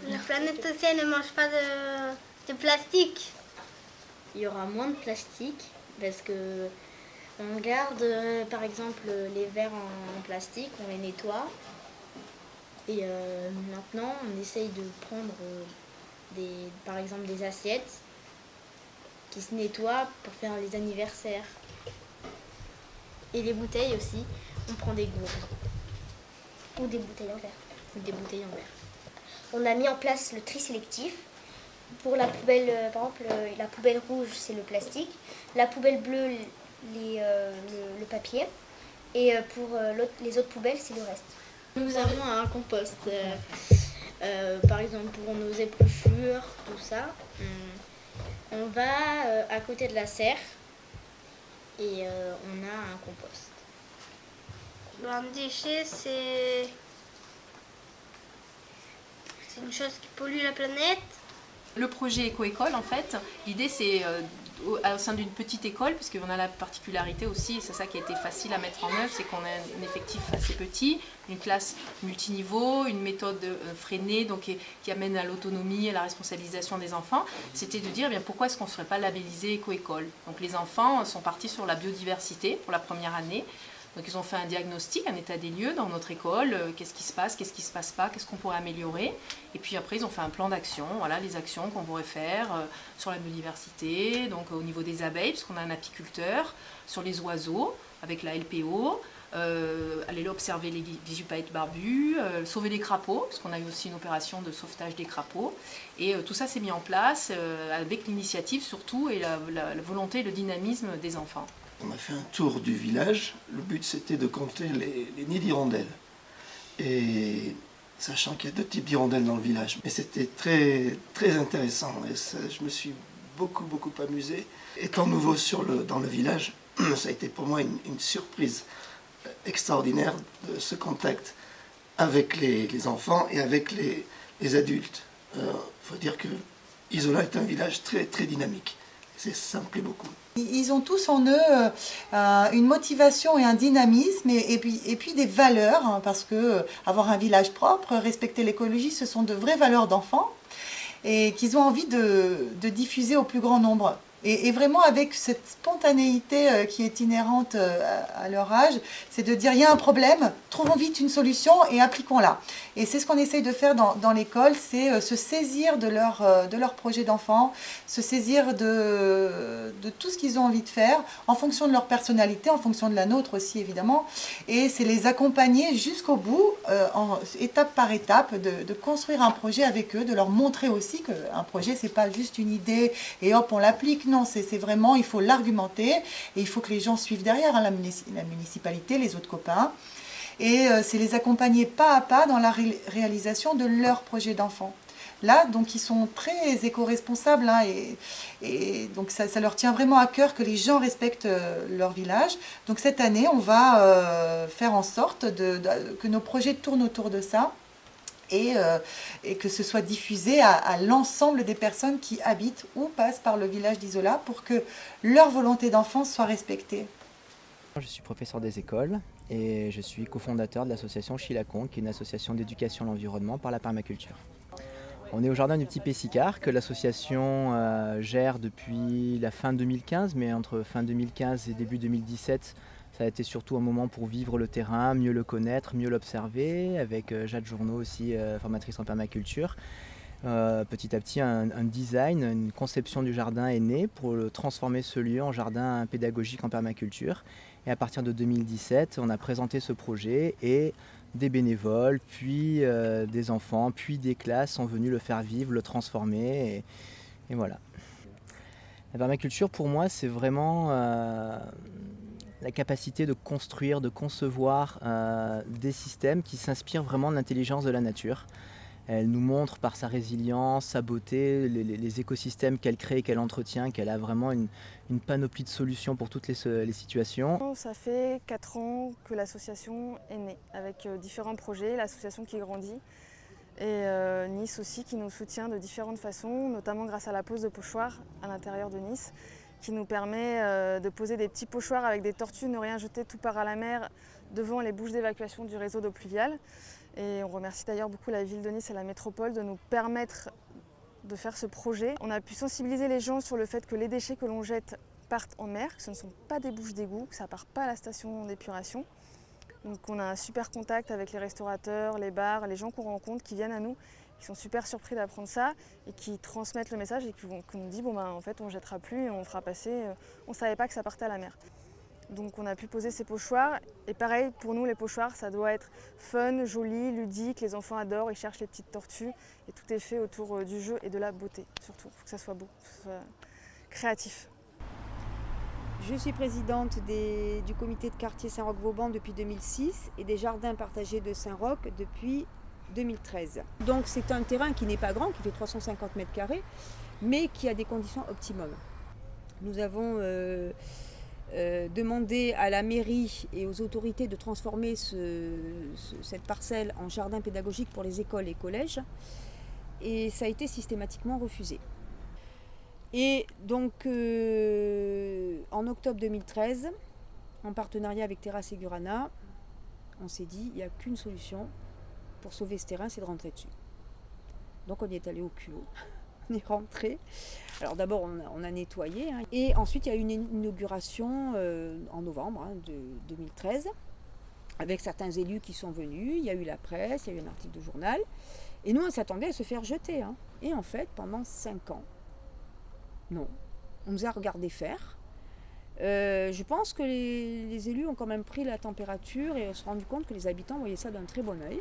La planète aussi, elle ne mange pas de plastique. Il y aura moins de plastique parce que on garde par exemple les verres en plastique, on les nettoie. Et maintenant, on essaye de prendre par exemple des assiettes qui se nettoient pour faire les anniversaires. Et les bouteilles aussi, on prend des gourdes. Ou des bouteilles en verre. Ou des bouteilles en verre. On a mis en place le tri sélectif. Pour la poubelle, par exemple, la poubelle rouge, c'est le plastique. La poubelle bleue, le papier. Et pour les autres poubelles, c'est le reste. Nous avons un compost. Par exemple, pour nos épluchures, tout ça. On va à côté de la serre et on a un compost. Un déchet, c'est une chose qui pollue la planète. Le projet Éco-École, en fait, l'idée c'est au sein d'une petite école, puisqu'on a la particularité aussi, et c'est ça qui a été facile à mettre en œuvre, c'est qu'on a un effectif assez petit, une classe multiniveau, une méthode freinée donc, qui amène à l'autonomie et à la responsabilisation des enfants. C'était de dire, eh bien, pourquoi est-ce qu'on ne serait pas labellisé Éco-École? Donc les enfants sont partis sur la biodiversité pour la première année. Donc ils ont fait un diagnostic, un état des lieux dans notre école, qu'est-ce qui se passe pas, qu'est-ce qu'on pourrait améliorer. Et puis après ils ont fait un plan d'action, voilà les actions qu'on pourrait faire sur la biodiversité, donc au niveau des abeilles, puisqu'on a un apiculteur, sur les oiseaux avec la LPO, aller observer les visupaètes barbus, sauver les crapauds, parce qu'on a eu aussi une opération de sauvetage des crapauds. Et tout ça s'est mis en place avec l'initiative surtout et la volonté et le dynamisme des enfants. On a fait un tour du village. Le but, c'était de compter les nids d'hirondelles. Et sachant qu'il y a 2 types d'hirondelles dans le village. Mais c'était très, très intéressant. Et ça, je me suis beaucoup amusé. Étant nouveau dans le village, ça a été pour moi une surprise extraordinaire de ce contact avec les enfants et avec les adultes. Faut dire que Isola est un village très, très dynamique. Ça me plaît beaucoup. Ils ont tous en eux une motivation et un dynamisme et puis des valeurs, hein, parce que avoir un village propre, respecter l'écologie, ce sont de vraies valeurs d'enfants et qu'ils ont envie de diffuser au plus grand nombre. Et vraiment avec cette spontanéité qui est inhérente à leur âge, c'est de dire il y a un problème, trouvons vite une solution et appliquons-la. Et c'est ce qu'on essaye de faire dans l'école, c'est se saisir de leur projet d'enfant, se saisir de tout ce qu'ils ont envie de faire en fonction de leur personnalité, en fonction de la nôtre aussi évidemment. Et c'est les accompagner jusqu'au bout, étape par étape, de construire un projet avec eux, de leur montrer aussi qu'un projet c'est pas juste une idée et hop on l'applique. Non, c'est vraiment, il faut l'argumenter et il faut que les gens suivent derrière, hein, la municipalité, les autres copains. Et c'est les accompagner pas à pas dans la réalisation de leur projet d'enfant. Là, donc, ils sont très éco-responsables hein, et donc ça leur tient vraiment à cœur que les gens respectent leur village. Donc cette année, on va faire en sorte que nos projets tournent autour de ça. Et que ce soit diffusé à l'ensemble des personnes qui habitent ou passent par le village d'Isola pour que leur volonté d'enfance soit respectée. Je suis professeur des écoles et je suis cofondateur de l'association Chilacon, qui est une association d'éducation à l'environnement par la permaculture. On est au jardin du Petit Pessicard que l'association gère depuis la fin 2015, mais entre fin 2015 et début 2017, ça a été surtout un moment pour vivre le terrain, mieux le connaître, mieux l'observer, avec Jade Journeau aussi, formatrice en permaculture. Petit à petit, un design, une conception du jardin est née pour transformer ce lieu en jardin pédagogique en permaculture. Et à partir de 2017, on a présenté ce projet et des bénévoles, puis des enfants, puis des classes sont venus le faire vivre, le transformer et voilà. La permaculture pour moi c'est vraiment la capacité de construire, de concevoir des systèmes qui s'inspirent vraiment de l'intelligence de la nature. Elle nous montre par sa résilience, sa beauté, les écosystèmes qu'elle crée et qu'elle entretient, qu'elle a vraiment une panoplie de solutions pour toutes les situations. Ça fait 4 ans que l'association est née, avec différents projets, l'association qui grandit. Et Nice aussi qui nous soutient de différentes façons, notamment grâce à la pose de pochoirs à l'intérieur de Nice, qui nous permet de poser des petits pochoirs avec des tortues, ne rien jeter, tout part à la mer, devant les bouches d'évacuation du réseau d'eau pluviale. Et on remercie d'ailleurs beaucoup la ville de Nice et la métropole de nous permettre de faire ce projet. On a pu sensibiliser les gens sur le fait que les déchets que l'on jette partent en mer, que ce ne sont pas des bouches d'égout, que ça ne part pas à la station d'épuration. Donc on a un super contact avec les restaurateurs, les bars, les gens qu'on rencontre qui viennent à nous, qui sont super surpris d'apprendre ça et qui transmettent le message et qui nous disent bon ben en fait on ne jettera plus et on fera passer, on ne savait pas que ça partait à la mer. Donc on a pu poser ces pochoirs et pareil pour nous les pochoirs ça doit être fun, joli, ludique, les enfants adorent, ils cherchent les petites tortues et tout est fait autour du jeu et de la beauté surtout, il faut que ça soit beau, que ça soit créatif. Je suis présidente du comité de quartier Saint-Roch-Vauban depuis 2006 et des jardins partagés de Saint-Roch depuis 2013. Donc c'est un terrain qui n'est pas grand, qui fait 350 m², mais qui a des conditions optimum. Nous avons demandé à la mairie et aux autorités de transformer cette parcelle en jardin pédagogique pour les écoles et collèges. et ça a été systématiquement refusé. Et donc en octobre 2013, en partenariat avec Terra Segurana, on s'est dit il n'y a qu'une solution pour sauver ce terrain, c'est de rentrer dessus. Donc on y est allé au culot, on est rentré. Alors d'abord on a nettoyé, hein, et ensuite il y a eu une inauguration en novembre de 2013, avec certains élus qui sont venus, il y a eu la presse, il y a eu un article de journal, et nous on s'attendait à se faire jeter. Hein. Et en fait pendant 5 ans, non, on nous a regardé faire. Je pense que les élus ont quand même pris la température et se sont rendus compte que les habitants voyaient ça d'un très bon œil,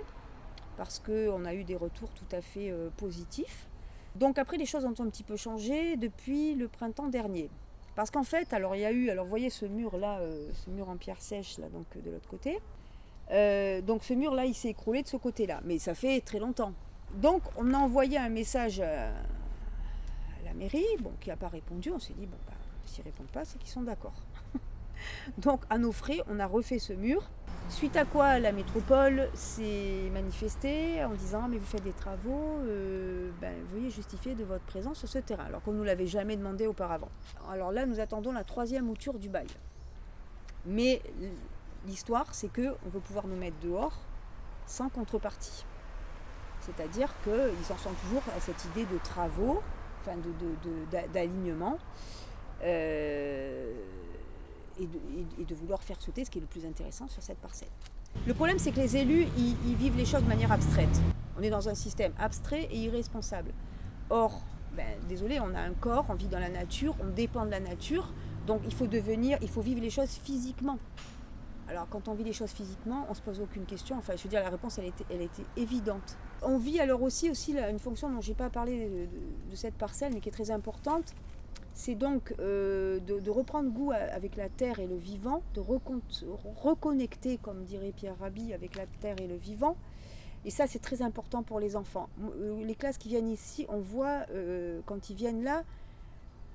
parce qu'on a eu des retours tout à fait positifs. Donc après les choses ont un petit peu changé depuis le printemps dernier. Parce qu'en fait, alors il y a eu, alors vous voyez ce mur là, ce mur en pierre sèche là, donc de l'autre côté. Donc ce mur là il s'est écroulé de ce côté là, mais ça fait très longtemps. Donc on a envoyé un message à la mairie, bon, qui n'a pas répondu. On s'est dit bon bah, s'ils ne répondent pas, c'est qu'ils sont d'accord. Donc à nos frais, on a refait ce mur. Suite à quoi la métropole s'est manifestée en disant mais vous faites des travaux, veuillez justifier de votre présence sur ce terrain, alors qu'on ne nous l'avait jamais demandé auparavant. Alors là, nous attendons la 3e mouture du bail. Mais l'histoire, c'est qu'on veut pouvoir nous mettre dehors sans contrepartie. C'est-à-dire qu'ils en sont toujours à cette idée de travaux, enfin d'alignement, et de vouloir faire sauter ce qui est le plus intéressant sur cette parcelle. Le problème, c'est que les élus, ils vivent les choses de manière abstraite. On est dans un système abstrait et irresponsable. Or, désolé, on a un corps, on vit dans la nature, on dépend de la nature, donc il faut vivre les choses physiquement. Alors quand on vit les choses physiquement, on ne se pose aucune question. Enfin, je veux dire, la réponse, elle était évidente. On vit alors aussi une fonction dont je n'ai pas parlé de cette parcelle, mais qui est très importante. C'est donc de reprendre goût avec la terre et le vivant, de reconnecter, comme dirait Pierre Rabhi, avec la terre et le vivant. Et ça, c'est très important pour les enfants. Les classes qui viennent ici, on voit quand ils viennent là,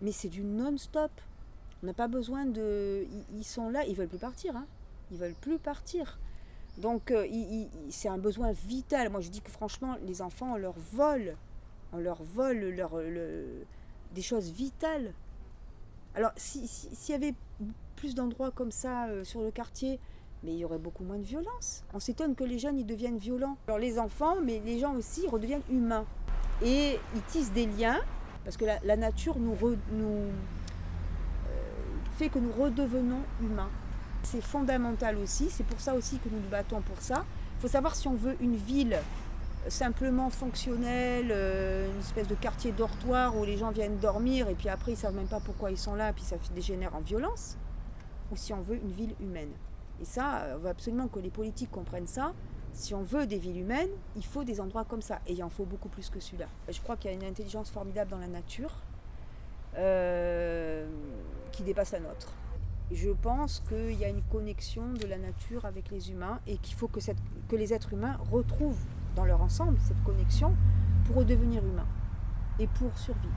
mais c'est du non-stop. On n'a pas besoin de... Ils sont là, ils ne veulent plus partir. Hein. Ils ne veulent plus partir. Donc, c'est un besoin vital. Moi, je dis que franchement, les enfants, on leur vole des choses vitales. Alors, s'il y avait plus d'endroits comme ça sur le quartier, mais il y aurait beaucoup moins de violence. On s'étonne que les jeunes ils deviennent violents. Alors les enfants, mais les gens aussi redeviennent humains. Et ils tissent des liens, parce que la nature nous fait que nous redevenons humains. C'est fondamental aussi, c'est pour ça aussi que nous nous battons pour ça. Il faut savoir si on veut une ville simplement fonctionnelle, une espèce de quartier dortoir où les gens viennent dormir et puis après ils ne savent même pas pourquoi ils sont là et puis ça dégénère en violence, ou si on veut une ville humaine. Et ça, on veut absolument que les politiques comprennent ça. Si on veut des villes humaines, il faut des endroits comme ça. Et il en faut beaucoup plus que celui-là. Je crois qu'il y a une intelligence formidable dans la nature qui dépasse la nôtre. Je pense qu'il y a une connexion de la nature avec les humains et qu'il faut que les êtres humains retrouvent dans leur ensemble cette connexion pour redevenir humains et pour survivre.